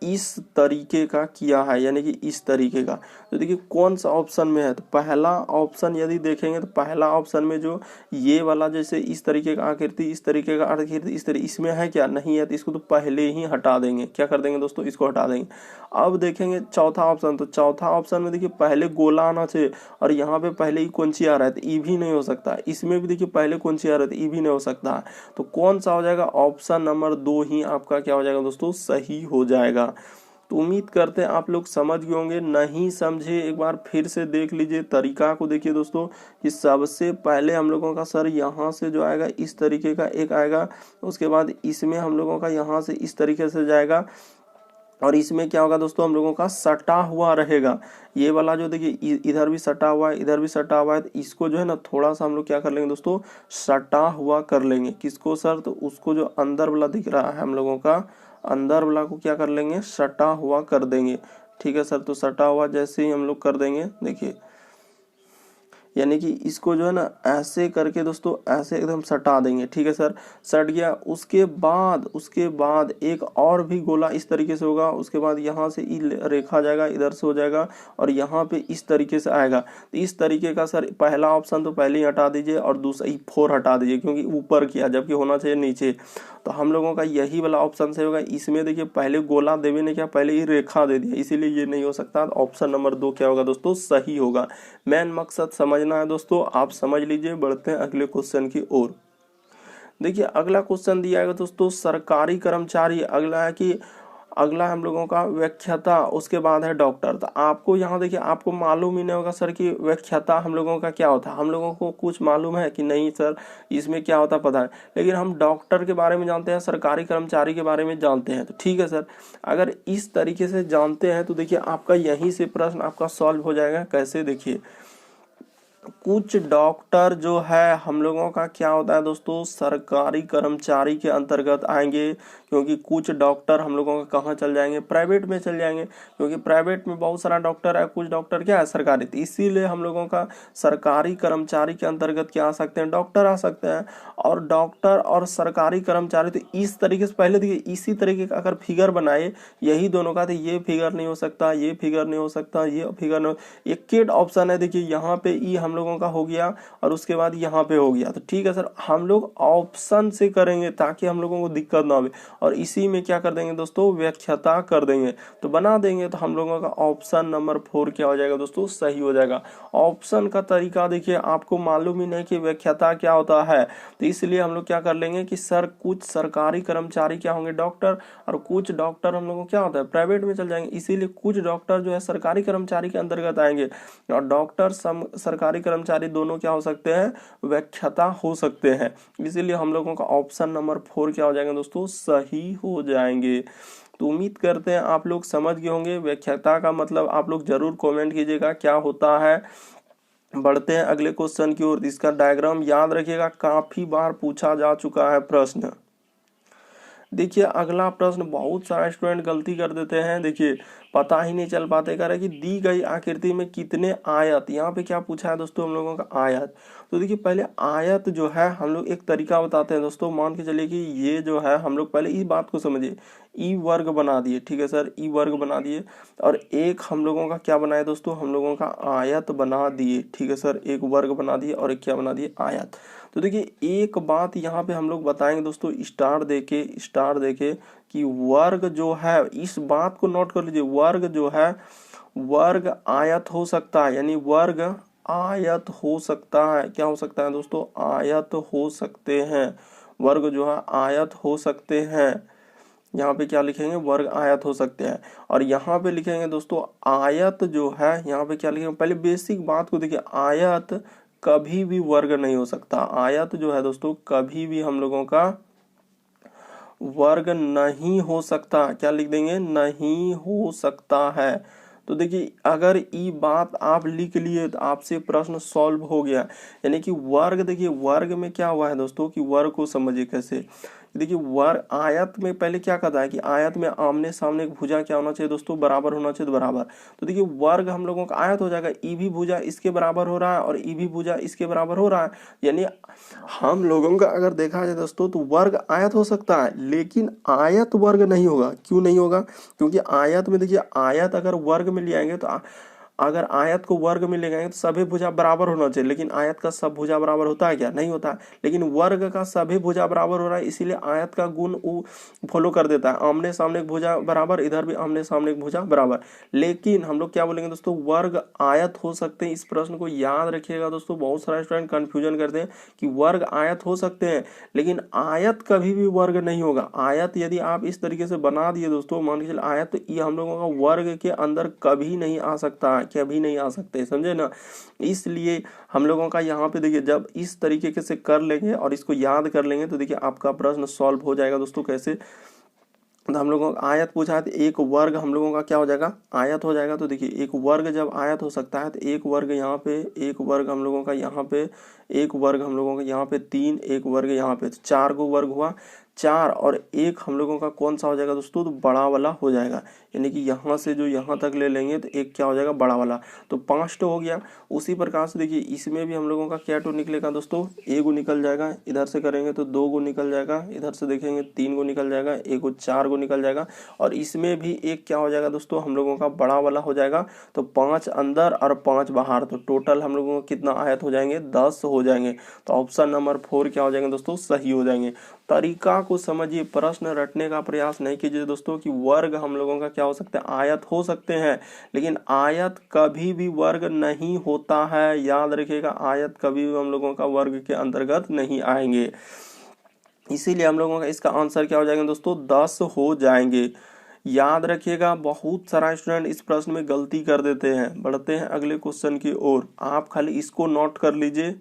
A: इस तरीके का किया है, यानी कि इस तरीके का। तो देखिए कौन सा ऑप्शन में है, तो पहला ऑप्शन यदि देखेंगे तो पहला ऑप्शन में जो ये वाला जैसे इस तरीके का आकृति, इस तरीके का आकृति, इस तरीके, इसमें है क्या, नहीं है, तो इसको तो पहले ही हटा देंगे। क्या कर देंगे दोस्तों, इसको हटा देंगे। अब देखेंगे चौथा ऑप्शन, तो चौथा ऑप्शन में देखिए पहले गोला आना चाहिए, और यहाँ पे पहले ही कौंची आ रहा है, तो ई भी नहीं हो सकता। इसमें भी देखिए पहले कौंची आ रहा है, तो ई भी नहीं हो सकता। तो कौन सा हो जाएगा, ऑप्शन नंबर 2 ही आपका क्या हो जाएगा दोस्तों, सही हो जाएगा। तो उम्मीद करते हैं आप लोग समझ गए होंगे। नहीं समझे एक बार फिर से देख लीजिए, तरीका को देखिए दोस्तों, कि सबसे पहले हम लोगों का सर यहाँ से जो आएगा इस तरीके का एक आएगा, उसके बाद इसमें हम लोगों का यहाँ से इस तरीके से जाएगा, और इसमें क्या होगा दोस्तों, हम लोगों का सटा हुआ रहेगा। ये वाला जो देखिए इधर भी सटा हुआ है, इधर भी सटा हुआ है, तो इसको जो है ना थोड़ा सा हम लोग क्या कर लेंगे दोस्तों, सटा हुआ कर लेंगे। किसको सर, तो उसको जो अंदर वाला दिख रहा है हम लोगों का, अंदर वाला को क्या कर लेंगे, सटा हुआ कर देंगे, ठीक है सर। तो सटा हुआ जैसे ही हम लोग कर देंगे, देखिए यानी कि इसको जो है ना ऐसे करके दोस्तों ऐसे एकदम सटा देंगे, ठीक है सर, सट गया। उसके बाद एक और भी गोला इस तरीके से होगा, उसके बाद यहाँ से ई रेखा जाएगा, इधर से हो जाएगा, और यहाँ पे इस तरीके से आएगा। तो इस तरीके का सर पहला ऑप्शन तो पहले ही हटा दीजिए, और दूसरा ई 4 हटा दीजिए, क्योंकि ऊपर किया जबकि होना चाहिए नीचे। तो हम लोगों का यही वाला ऑप्शन से होगा। इसमें देखिए पहले गोला देवी ने क्या पहले ही रेखा दे दिया, इसीलिए ये नहीं हो सकता। ऑप्शन नंबर 2 क्या होगा दोस्तों, सही होगा। मेन मकसद समझना है दोस्तों, आप समझ लीजिए। बढ़ते हैं अगले क्वेश्चन की ओर। देखिए अगला क्वेश्चन दिया है दोस्तों, सरकारी कर्मचारी, अगला हम लोगों का व्याख्याता, उसके बाद है डॉक्टर। तो आपको यहाँ देखिए आपको मालूम ही नहीं होगा सर कि व्याख्याता हम लोगों का क्या होता है। हम लोगों को कुछ मालूम है कि नहीं सर इसमें क्या होता पता है, लेकिन हम डॉक्टर के बारे में जानते हैं, सरकारी कर्मचारी के बारे में जानते हैं। तो ठीक है सर, अगर इस तरीके से जानते हैं तो देखिए आपका यहीं से प्रश्न आपका सॉल्व हो जाएगा। कैसे, देखिए कुछ डॉक्टर जो है हम लोगों का क्या होता है दोस्तों, सरकारी कर्मचारी के अंतर्गत आएंगे, क्योंकि कुछ डॉक्टर हम लोगों का कहाँ चल जाएंगे, प्राइवेट में चल जाएंगे, क्योंकि प्राइवेट में बहुत सारा डॉक्टर है, कुछ डॉक्टर क्या है सरकारी। तो इसीलिए हम लोगों का सरकारी कर्मचारी के अंतर्गत क्या आ सकते हैं, डॉक्टर आ सकते हैं। और डॉक्टर और सरकारी कर्मचारी, तो इस तरीके से पहले देखिए इसी तरीके का अगर फिगर बनाए यही दोनों का, तो ये फिगर नहीं हो सकता, ये फिगर नहीं हो सकता, ये फिगर नहीं, एक ऑप्शन है। देखिए यहाँ पे ई हम लोगों का हो गया, और उसके बाद यहाँ पे हो गया। तो ठीक है सर, हम लोग ऑप्शन से करेंगे ताकि हम लोगों को दिक्कत ना हो, और इसी में क्या कर देंगे दोस्तों, व्याख्याता कर देंगे, तो बना देंगे। तो हम लोगों का ऑप्शन नंबर 4 क्या हो जाएगा दोस्तों, सही हो जाएगा। ऑप्शन का तरीका देखिए आपको मालूम ही नहीं कि व्याख्याता क्या होता है, तो इसलिए हम लोग क्या कर लेंगे कि सर कुछ सरकारी कर्मचारी क्या होंगे, डॉक्टर, और कुछ डॉक्टर हम लोग को क्या होता है प्राइवेट में चल जाएंगे, इसीलिए कुछ डॉक्टर जो है सरकारी कर्मचारी के अंतर्गत आएंगे, और डॉक्टर सरकारी कर्मचारी दोनों क्या हो सकते हैं, व्याख्याता हो सकते हैं। इसीलिए हम लोगों का ऑप्शन नंबर 4 क्या हो जाएगा दोस्तों, सही हो जाएंगे। तो उम्मीद करते हैं आप लोग समझ गए होंगे। व्याख्याता का मतलब आप लोग जरूर कमेंट कीजिएगा क्या होता है। बढ़ते हैं अगले क्वेश्चन की ओर। इसका डायग्राम याद रखिएगा, काफी बार पूछा जा चुका है प्रश्न। देखिए अगला प्रश्न बहुत सारा स्टूडेंट गलती कर देते हैं, देखिए पता ही नहीं चल पाते, कह रहे कि दी गई आकृति में कितने आयत, यहाँ पे क्या पूछा है दोस्तों हम लोगों का आयत। तो देखिए पहले आयत जो है हम लोग एक तरीका बताते हैं दोस्तों, मान के चलिए कि ये जो है हम लोग पहले इस बात को समझिए, ई वर्ग बना दिए, ठीक है सर, ई वर्ग बना दिए, और एक हम लोगों का क्या बनाया दोस्तों, हम लोगों का आयत बना दिए, ठीक है सर, एक वर्ग बना दिए और एक क्या बना दिए, आयत। तो देखिए एक बात यहाँ पे हम लोग बताएंगे दोस्तों, स्टार देके कि वर्ग जो है, इस बात को नोट कर लीजिए, वर्ग जो है वर्ग आयत हो सकता है, यानी वर्ग आयत हो सकता है। क्या हो सकता है दोस्तों, आयत हो सकते हैं, वर्ग जो है आयत हो सकते हैं। यहाँ पे क्या लिखेंगे, वर्ग आयत हो सकते हैं। और यहाँ पे लिखेंगे दोस्तों आयत जो है, यहाँ पे क्या लिखेंगे, पहले बेसिक बात को देखिए, आयत कभी भी वर्ग नहीं हो सकता। आयत जो है दोस्तों कभी भी हम लोगों का वर्ग नहीं हो सकता। क्या लिख देंगे? नहीं हो सकता है। तो देखिए अगर ये बात आप लिख लिए तो आपसे प्रश्न सॉल्व हो गया। यानी कि वर्ग, देखिए वर्ग में क्या हुआ है दोस्तों कि वर्ग को समझिए कैसे। देखिए वर्ग आयत में पहले क्या कहता है कि आयत में आमने सामने एक भुजा क्या होना चाहिए दोस्तों? बराबर होना चाहिए। तो बराबर, तो देखिए वर्ग हम लोगों का आयत हो जाएगा। ई भी भुजा इसके बराबर हो रहा है और ई भी भुजा इसके बराबर हो रहा है। यानी हम लोगों का अगर देखा जाए दोस्तों तो वर्ग आयत हो सकता है, लेकिन आयत वर्ग नहीं होगा। क्यों नहीं होगा? क्योंकि आयत में देखिए, आयत अगर वर्ग में ले आएंगे तो अगर आयत को वर्ग में ले गए तो सभी भुजा बराबर होना चाहिए, लेकिन आयत का सब भुजा बराबर होता है क्या? नहीं होता है। लेकिन वर्ग का सभी भुजा बराबर हो रहा है, इसीलिए आयत का गुण फॉलो कर देता है। आमने सामने एक भुजा बराबर, इधर भी आमने सामने एक भुजा बराबर। लेकिन हम लोग क्या बोलेंगे दोस्तों? वर्ग आयत हो सकते हैं। इस प्रश्न को याद रखिएगा दोस्तों, बहुत सारे स्टूडेंट कंफ्यूजन करते हैं कि वर्ग आयत हो सकते हैं, लेकिन आयत कभी भी वर्ग नहीं होगा। आयत यदि आप इस तरीके से बना दिए दोस्तों, मान के चलिए आयत, तो ये हम लोगों का वर्ग के अंदर कभी नहीं आ सकता, कभी नहीं आ सकते, समझे ना। इसलिए हम लोगों का यहाँ पे देखिए जब इस तरीके से कर लेंगे और इसको याद कर लेंगे तो देखिए आपका प्रश्न सॉल्व हो जाएगा दोस्तों। कैसे? तो हम लोगों का आयत पूछा है तो एक वर्ग हम लोगों का क्या हो जाएगा? आयत हो जाएगा। तो देखिए एक वर्ग जब आयत हो सकता है तो एक वर्ग यहाँ पे, एक वर्ग हम लोगों का यहाँ पे, एक वर्ग हम लोगों का यहाँ पे 3, एक वर्ग यहाँ पे, तो 4 को वर्ग हुआ। 4 और 1 हम लोगों का कौन सा हो जाएगा दोस्तों? तो बड़ा वाला हो जाएगा। यानी कि यहाँ से जो यहाँ तक ले लेंगे तो एक क्या हो जाएगा? बड़ा वाला। तो 5 तो हो गया। उसी प्रकार से देखिए इसमें भी हम लोगों का क्या टो निकलेगा दोस्तों? 1 गो निकल जाएगा। इधर से करेंगे तो 2 गो निकल जाएगा। इधर से देखेंगे 3 गो निकल जाएगा। 1 गो 4 गो निकल जाएगा। और इसमें भी एक क्या हो जाएगा दोस्तों? हम लोगों का बड़ा वाला हो जाएगा। तो 5 अंदर और 5 बाहर, तो टोटल हम लोगों को कितना आयत हो जाएंगे? 10 हो जाएंगे। तो ऑप्शन नंबर 4 क्या हो जाएंगे दोस्तों? सही हो जाएंगे। तरीका को समझिए, प्रश्न रटने का प्रयास नहीं कीजिए दोस्तों कि वर्ग हम लोगों का क्या हो सकता है? आयत हो सकते हैं, लेकिन आयत कभी भी वर्ग नहीं होता है। याद रखिएगा, आयत कभी भी हम लोगों का वर्ग के अंतर्गत नहीं आएंगे। इसीलिए हम लोगों का इसका आंसर क्या हो जाएगा दोस्तों? 10 हो जाएंगे। याद रखिएगा, बहुत सारा स्टूडेंट इस प्रश्न में गलती कर देते हैं। बढ़ते हैं अगले क्वेश्चन की ओर, आप खाली इसको नोट कर लीजिए।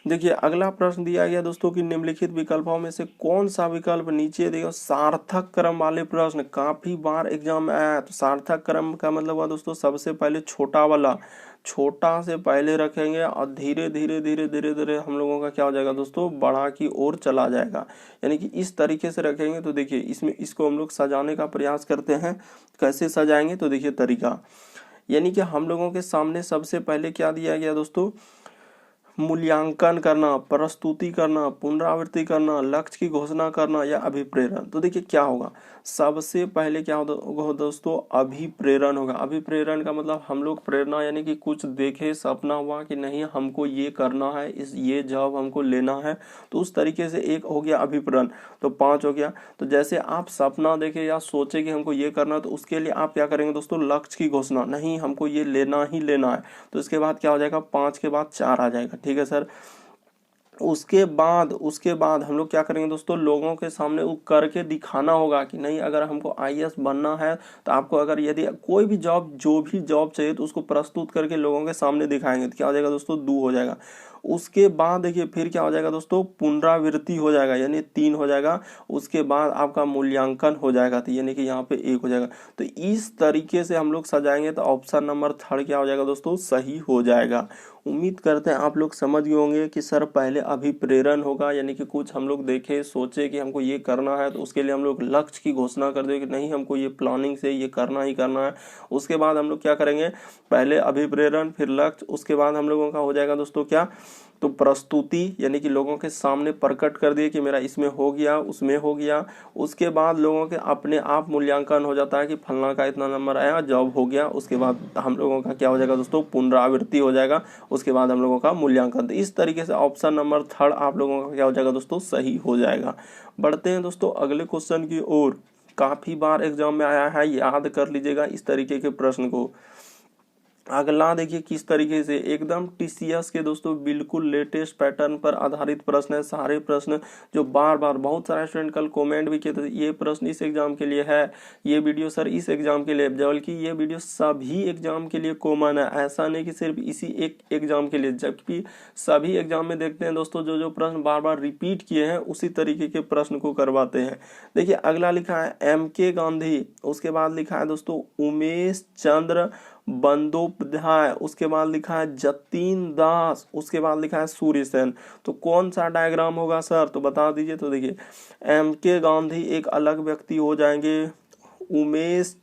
A: देखिए अगला प्रश्न दिया गया दोस्तों कि निम्नलिखित विकल्पों में से कौन सा विकल्प, नीचे देखो सार्थक क्रम वाले प्रश्न काफी बार एग्जाम में आया है। तो सार्थक क्रम का मतलब हुआ दोस्तों सबसे पहले छोटा वाला, छोटा से पहले रखेंगे और धीरे धीरे धीरे धीरे धीरे हम लोगों का क्या हो जाएगा दोस्तों? बड़ा की ओर चला जाएगा। यानी कि इस तरीके से रखेंगे। तो देखिए इसमें इसको हम लोग सजाने का प्रयास करते हैं। कैसे सजाएंगे? तो देखिए तरीका, यानी कि हम लोगों के सामने सबसे पहले क्या दिया गया दोस्तों? मूल्यांकन करना, प्रस्तुति करना, पुनरावृत्ति करना, लक्ष्य की घोषणा करना या अभिप्रेरण। तो देखिए क्या होगा, सबसे पहले क्या होगा दोस्तों? अभिप्रेरण होगा। अभिप्रेरण का मतलब हम लोग प्रेरणा, यानी कि कुछ देखे, सपना हुआ कि नहीं हमको ये करना है, इस ये जॉब हमको लेना है, तो उस तरीके से एक हो गया अभिप्रेरण। तो 5 हो गया। तो जैसे आप सपना देखे या सोचे कि हमको ये करना, तो उसके लिए आप क्या करेंगे दोस्तों? लक्ष्य की घोषणा, नहीं हमको ये लेना ही लेना है। तो इसके बाद क्या हो जाएगा? 5 के बाद 4 आ जाएगा। ठीक है सर। उसके बाद हम लोग क्या करेंगे दोस्तों? लोगों के सामने वो करके दिखाना होगा कि नहीं अगर हमको आईएएस बनना है तो आपको, अगर यदि कोई भी जॉब, जो भी जॉब चाहिए तो उसको प्रस्तुत करके लोगों के सामने दिखाएंगे। तो क्या हो जाएगा दोस्तों? 2 हो जाएगा। उसके बाद देखिए फिर क्या हो जाएगा दोस्तों? पुनरावृत्ति हो जाएगा, यानी 3 हो जाएगा। उसके बाद आपका मूल्यांकन हो जाएगा, तो यानी कि यहाँ पे 1 हो जाएगा। तो इस तरीके से हम लोग सजाएंगे तो ऑप्शन नंबर 3 क्या हो जाएगा दोस्तों? सही हो जाएगा। उम्मीद करते हैं आप लोग समझ गए होंगे कि सर पहले अभिप्रेरण होगा, यानी कि कुछ हम लोग देखे सोचे कि हमको ये करना है, तो उसके लिए हम लोग लक्ष्य की घोषणा कर दे कि नहीं हमको ये प्लानिंग से ये करना ही करना है। उसके बाद हम लोग क्या करेंगे? पहले अभिप्रेरण, फिर लक्ष्य, उसके बाद हम लोगों का हो जाएगा दोस्तों क्या? तो प्रस्तुति, यानी कि लोगों के सामने प्रकट कर दिए कि मेरा इसमें हो गया, उसमें हो गया। उसके बाद लोगों के अपने आप मूल्यांकन हो जाता है कि फलना का इतना नंबर आया, जॉब हो गया। उसके बाद हम लोगों का क्या हो जाएगा दोस्तों? पुनरावृत्ति हो जाएगा। उसके बाद हम लोगों का मूल्यांकन। तो इस तरीके से ऑप्शन नंबर 3 आप लोगों का क्या हो जाएगा दोस्तों? सही हो जाएगा। बढ़ते हैं दोस्तों अगले क्वेश्चन की ओर। काफी बार एग्जाम में आया है, याद कर लीजिएगा इस तरीके के प्रश्न को। अगला देखिए किस तरीके से, एकदम टीसीएस के दोस्तों बिल्कुल लेटेस्ट पैटर्न पर आधारित प्रश्न है। सारे प्रश्न जो बार बार बहुत सारे स्टूडेंट कल कमेंट भी किए थे, ये प्रश्न इस एग्जाम के लिए है, ये वीडियो सर इस एग्जाम के लिए, बल्कि ये वीडियो सभी एग्जाम के लिए कॉमन है। ऐसा नहीं कि सिर्फ इसी एक एग्जाम के लिए, जबकि सभी एग्जाम में देखते हैं दोस्तों जो जो प्रश्न बार बार रिपीट किए हैं उसी तरीके के प्रश्न को करवाते हैं। देखिए अगला लिखा है MK गांधी, उसके बाद लिखा है दोस्तों उमेश चंद्र बंदोपाध्याय, उसके बाद लिखा है जतीन दास, उसके बाद लिखा है सूर्य सेन। तो कौन सा डायग्राम होगा सर, तो बता दीजिए। तो देखिए MK गांधी एक अलग व्यक्ति हो जाएंगे, उमेश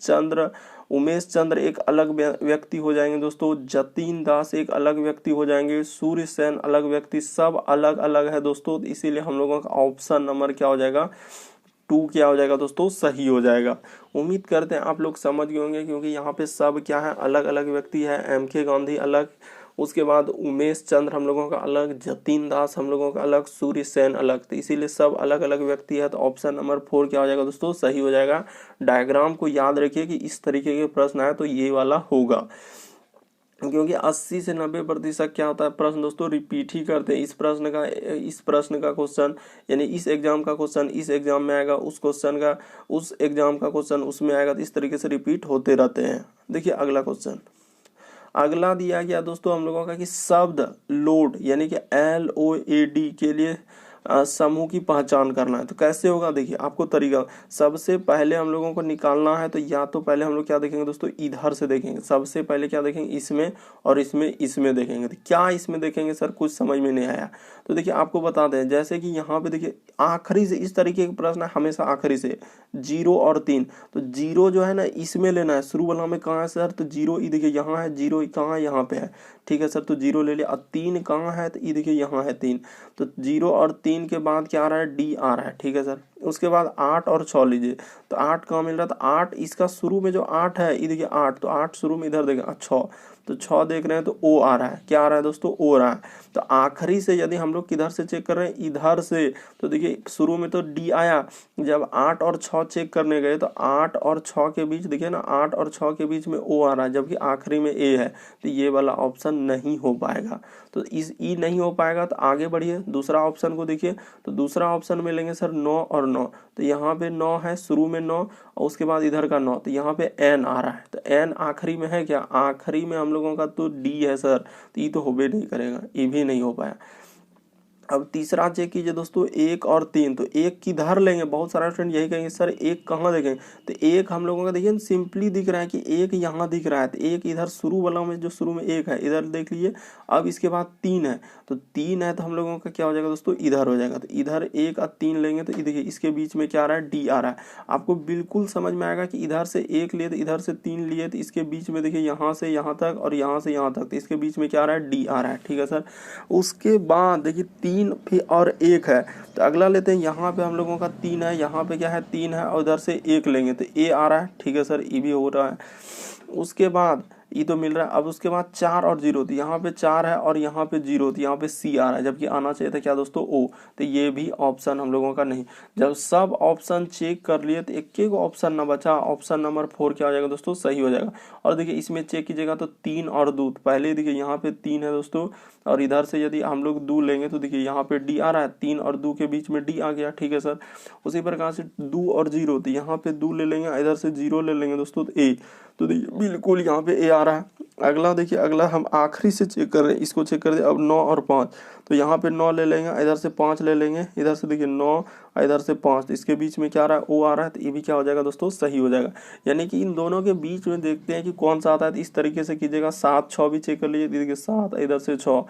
A: चंद्र एक अलग व्यक्ति हो जाएंगे दोस्तों, जतीन दास एक अलग व्यक्ति हो जाएंगे, सूर्य सेन अलग व्यक्ति, सब अलग अलग है दोस्तों। इसीलिए हम लोगों का ऑप्शन नंबर क्या हो जाएगा, 2 क्या हो जाएगा दोस्तों, सही हो जाएगा। उम्मीद करते हैं आप लोग समझ गए होंगे, क्योंकि यहाँ पे सब क्या है, अलग अलग व्यक्ति है। MK गांधी अलग, उसके बाद उमेश चंद्र हम लोगों का अलग, जतीन दास हम लोगों का अलग, सूर्य सेन अलग, तो इसीलिए सब अलग अलग व्यक्ति है। तो ऑप्शन नंबर 4 क्या हो जाएगा दोस्तों, सही हो जाएगा। डायग्राम को याद रखिए कि इस तरीके के प्रश्न आए तो ये वाला होगा, क्योंकि 80 से 90% क्या होता है प्रश्न दोस्तों रिपीट ही करते हैं। इस प्रश्न का क्वेश्चन, यानी इस एग्जाम का क्वेश्चन इस एग्जाम में आएगा, उस क्वेश्चन का उस एग्जाम का क्वेश्चन उसमें आएगा, तो इस तरीके से रिपीट होते रहते हैं। देखिए अगला क्वेश्चन, अगला दिया गया दोस्तों हम लोगों का कि शब्द लोड यानी कि LOAD के लिए समूह की पहचान करना है। तो कैसे होगा, देखिए आपको तरीका, सबसे पहले हम लोगों को निकालना है। तो या तो पहले हम लोग क्या देखेंगे दोस्तों, इधर से देखेंगे। सबसे पहले क्या देखेंगे, इसमें और इसमें देखेंगे। तो क्या इसमें देखेंगे सर, कुछ समझ में नहीं आया। तो देखिए आपको बता दें, जैसे कि यहाँ पे देखिए आखिरी से इस तरीके के प्रश्न है, हमेशा आखिरी से 0 और 3। तो 0 जो है ना इसमें लेना है, शुरू वाला में कहाँ है सर, तो 0 ये देखिए यहाँ है, 0 कहाँ है, यहाँ पे है, ठीक है सर, तो 0 ले लिया। अब 3 कहाँ है, तो ये देखिए यहाँ है 3। तो 0 और 3 के बाद क्या आ रहा है, D आ रहा है, ठीक है सर। उसके बाद 8 और 6 लीजिए, तो 8 कहाँ मिल रहा था, 8 इसका शुरू में जो 8 है, ये देखिए 8, तो 8 शुरू में इधर देखिए 6, तो 6 देख रहे हैं तो O आ रहा है, क्या आ रहा है दोस्तों, O आ रहा है। तो आखिरी से यदि हम लोग किधर से चेक कर रहे हैं, इधर से, तो देखिए शुरू में तो D आया, जब 8 और 6 चेक करने गए तो 8 और 6 के बीच देखिए ना, 8 और 6 के बीच में O आ रहा है, जबकि आखिरी में A है, तो ये वाला ऑप्शन नहीं हो पाएगा। तो इस E नहीं हो पाएगा, तो आगे बढ़िए दूसरा ऑप्शन को देखिए। तो दूसरा ऑप्शन में लेंगे सर 9 और 9, तो यहाँ पे 9 है, शुरू में 9 और उसके बाद इधर का 9, तो यहाँ पे N आ रहा है। तो N आखिरी में है क्या, आखिरी में हम लोगों का तो D है सर, तो ये तो होबे नहीं करेगा, ये भी नहीं हो पाया। अब तीसरा चेक कीजिए दोस्तों 1 और 3, तो 1 किधर लेंगे, बहुत सारे स्टूडेंट यही कहेंगे सर 1 कहाँ देखें, तो 1 हम लोगों का देखिए सिंपली दिख रहा है कि 1 यहाँ दिख रहा है, तो 1 इधर शुरू वाला में जो शुरू में 1 है इधर देख लीजिए। अब इसके बाद 3 है, तो 3 है तो हम लोगों का क्या हो जाएगा दोस्तों, इधर हो जाएगा। तो इधर 1 और 3 लेंगे, तो देखिए इसके बीच में क्या आ रहा है, D आ रहा है। आपको बिल्कुल समझ में आएगा कि इधर से 1 लिए तो इधर से 3 लिए, तो इसके बीच में देखिए यहाँ से यहाँ तक और यहाँ से यहाँ तक, तो इसके बीच में क्या आ रहा है, D आ रहा है, ठीक है सर। उसके बाद देखिए 3 फिर और 1 है, तो अगला लेते हैं, यहाँ पे हम लोगों का 3 है, यहाँ पे क्या है 3 है, और उधर से 1 लेंगे तो A आ रहा है, ठीक है सर, ये भी हो रहा है। उसके बाद ये तो मिल रहा है। अब उसके बाद 4 और 0, तो यहाँ पे 4 है और यहाँ पे 0, तो यहाँ पे C आ रहा है, जबकि आना चाहिए था क्या दोस्तों, O। तो ये भी ऑप्शन हम लोगों का नहीं। जब सब ऑप्शन चेक कर लिए तो एक एक ऑप्शन ना बचा, ऑप्शन नंबर 4 क्या हो जाएगा दोस्तों, सही हो जाएगा। और देखिए इसमें चेक कीजिएगा तो 3 और 2, पहले देखिए यहाँ पे 3 है दोस्तों, और इधर से यदि हम लोग 2 लेंगे तो देखिए यहाँ पे D आ रहा है, 3 और 2 के बीच में D आ गया, ठीक है सर। उसी प्रकार से 2 और 0, तो यहाँ पे 2 ले लेंगे, इधर से 0 ले लेंगे दोस्तों, तो A। तो देखिए बिल्कुल यहाँ पे A आ रहा है। अगला देखिए, अगला हम आखिरी से चेक कर रहे हैं, इसको चेक कर दे। अब 9 और 5, तो यहाँ पे 9 ले लेंगे, इधर से 5 ले लेंगे, इधर से देखिए 9 इधर से 5, तो इसके बीच में क्या आ रहा है, O आ रहा है, तो ये भी क्या हो जाएगा दोस्तों, सही हो जाएगा। यानी कि इन दोनों के बीच में देखते हैं कि कौन सा आता है, तो इस तरीके से कीजिएगा। 7 6 भी चेक कर लीजिए, देखिए 7 इधर से 6,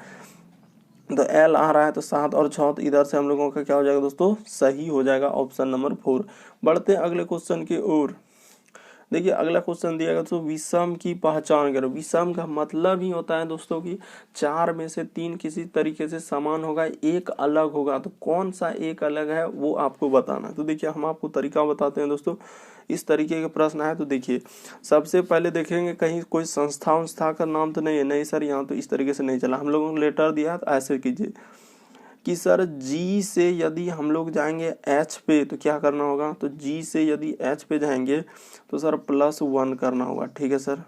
A: तो L आ रहा है, तो 7 और 6, तो इधर से हम लोगों का क्या हो जाएगा दोस्तों, सही हो जाएगा, ऑप्शन नंबर 4। बढ़ते हैं अगले क्वेश्चन की ओर। देखिए अगला क्वेश्चन दिया गया तो विषम की पहचान करो। विषम का मतलब ही होता है दोस्तों कि 4 में से 3 किसी तरीके से समान होगा, एक अलग होगा। तो कौन सा एक अलग है वो आपको बताना है। तो देखिए हम आपको तरीका बताते हैं दोस्तों। इस तरीके के प्रश्न आए तो देखिए सबसे पहले देखेंगे कहीं कोई संस्था का नाम तो नहीं है, नहीं सर यहाँ तो इस तरीके से नहीं चला। हम लोगों ने लेटर दिया तो ऐसे कीजिए कि सर G से यदि हम लोग जाएंगे H पे तो क्या करना होगा, तो G से यदि H पे जाएंगे तो सर +1 करना होगा, ठीक है सर।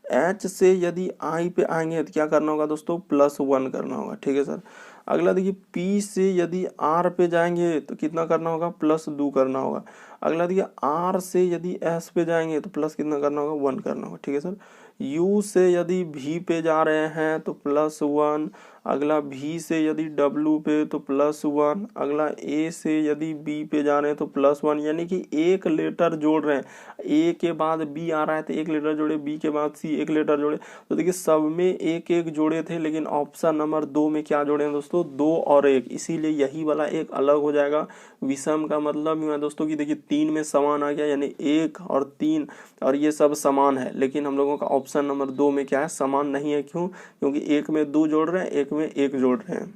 A: H से यदि I पे आएंगे तो क्या करना होगा दोस्तों, +1 करना होगा। ठीक है सर। अगला देखिए P से यदि R पे जाएंगे तो कितना करना होगा, +2 करना होगा। अगला देखिए R से यदि S पे जाएंगे तो प्लस कितना करना होगा, 1 करना होगा। ठीक है सर। U से यदि V पे जा रहे हैं तो +1। अगला V से यदि W पे तो +1। अगला A से यदि B पे जा रहे हैं तो +1, यानी कि एक लेटर जोड़ रहे हैं। A के बाद B आ रहा है तो एक लेटर जोड़े, B के बाद C एक लेटर जोड़े। तो देखिए सब में एक एक जोड़े थे, लेकिन ऑप्शन नंबर 2 में क्या जोड़े हैं दोस्तों, 2 और 1, इसीलिए यही वाला एक अलग हो जाएगा। विषम का मतलब है दोस्तों कि देखिए 3 में समान आ गया, यानी 1 और 3 और ये सब समान है, लेकिन हम लोगों का ऑप्शन नंबर 2 में क्या है, समान नहीं है। क्यों? क्योंकि एक में 2 जोड़ रहे हैं, एक में 1 जोड़ रहे हैं।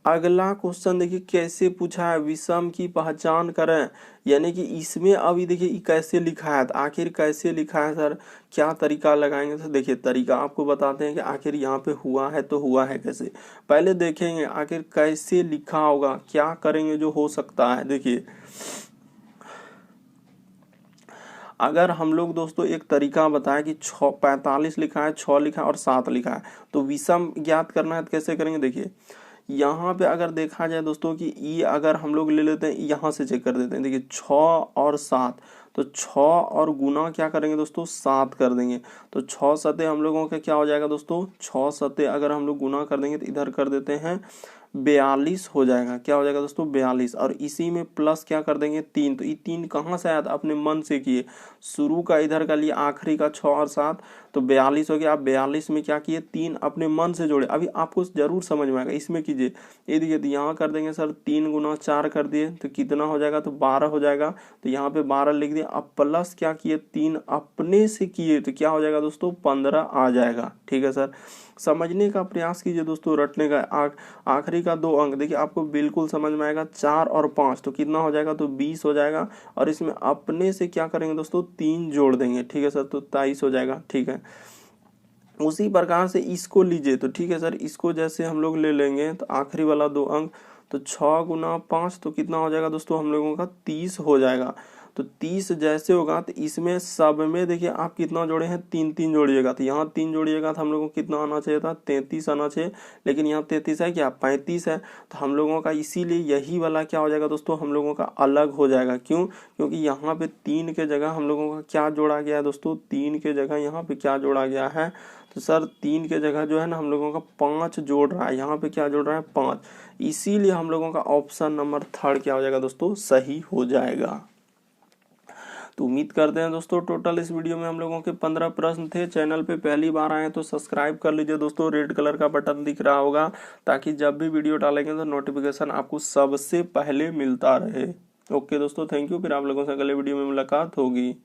A: अगला क्वेश्चन देखिए कैसे पूछा है, विषम की पहचान करें, यानी कि इसमें अभी देखिए कैसे लिखा है, तो आखिर कैसे लिखा है सर, क्या तरीका लगाएंगे। तो देखिए तरीका आपको बताते हैं कि आखिर यहाँ पे हुआ है तो हुआ है कैसे। पहले देखेंगे आखिर कैसे लिखा होगा, क्या करेंगे जो हो सकता है। देखिए अगर हम लोग दोस्तों एक तरीका बताया कि 45 लिखा है, 6 लिखा है और 7 लिखा है, तो विषम ज्ञात करना है तो कैसे करेंगे। देखिए यहाँ पे अगर देखा जाए दोस्तों कि ये अगर हम लोग ले लेते हैं, यहाँ से चेक कर देते हैं। देखिए 6 और 7, तो 6 और गुना क्या करेंगे दोस्तों, 7 कर देंगे। तो 6 सते हम लोगों का क्या हो जाएगा दोस्तों, 6 सते अगर हम लोग गुना कर देंगे तो इधर कर देते हैं 42 हो जाएगा। क्या हो जाएगा दोस्तों, 42। और इसी में प्लस क्या कर देंगे, 3। तो ये 3 कहाँ से आया था, अपने मन से किए, शुरू का इधर का लिए, आखिरी का 6 और 7, तो 42 हो गया। आप 42 में क्या किए, 3 अपने मन से जोड़े। अभी आपको जरूर समझ में आएगा, इसमें कीजिए। ये देखिए तो यहाँ कर देंगे सर, 3 गुना 4 कर दिए तो कितना हो जाएगा, तो 12 हो जाएगा। तो यहाँ पे 12 लिख दिए। अब प्लस क्या किए, 3 अपने से किए तो क्या हो जाएगा दोस्तों, 15 आ जाएगा। ठीक है सर। समझने का प्रयास कीजिए दोस्तों, रटने का। आखिरी का 2 अंक देखिए आपको बिल्कुल समझ में आएगा, 4 और 5 तो कितना हो जाएगा, तो 20 हो जाएगा। और इसमें अपने से क्या करेंगे दोस्तों, 3 जोड़ देंगे। ठीक है सर, तो 23 हो जाएगा। ठीक है। उसी प्रकार से इसको लीजिए, तो ठीक है सर, इसको जैसे हम लोग ले लेंगे तो आखिरी वाला 2 अंक, तो 6 गुना 5 तो कितना हो जाएगा दोस्तों, हम लोगों का 30 हो जाएगा। तो 30 जैसे होगा तो इसमें सब में देखिए आप कितना जोड़े हैं, 3 जोड़िएगा। तो यहाँ 3 जोड़िएगा तो हम लोगों को कितना आना चाहिए था, 33 आना चाहिए। लेकिन यहाँ 33 है क्या, 35 है। तो हम लोगों का इसीलिए यही वाला क्या हो जाएगा दोस्तों, हम लोगों का अलग हो जाएगा। क्यों? क्योंकि यहाँ पे 3 के जगह हम लोगों का क्या जोड़ा गया है दोस्तों, 3 के जगह यहाँ पे क्या जोड़ा गया है, तो सर 3 के जगह जो है ना हम लोगों का 5 जोड़ रहा है। यहाँ पे क्या जोड़ रहा है, 5। इसीलिए हम लोगों का ऑप्शन नंबर 3 क्या हो जाएगा दोस्तों, सही हो जाएगा। तो उम्मीद करते हैं दोस्तों टोटल इस वीडियो में हम लोगों के 15 प्रश्न थे। चैनल पे पहली बार आए तो सब्सक्राइब कर लीजिए दोस्तों, रेड कलर का बटन दिख रहा होगा, ताकि जब भी वीडियो डालेंगे तो नोटिफिकेशन आपको सबसे पहले मिलता रहे। ओके दोस्तों, थैंक यू। फिर आप लोगों से अगले वीडियो में मुलाकात होगी।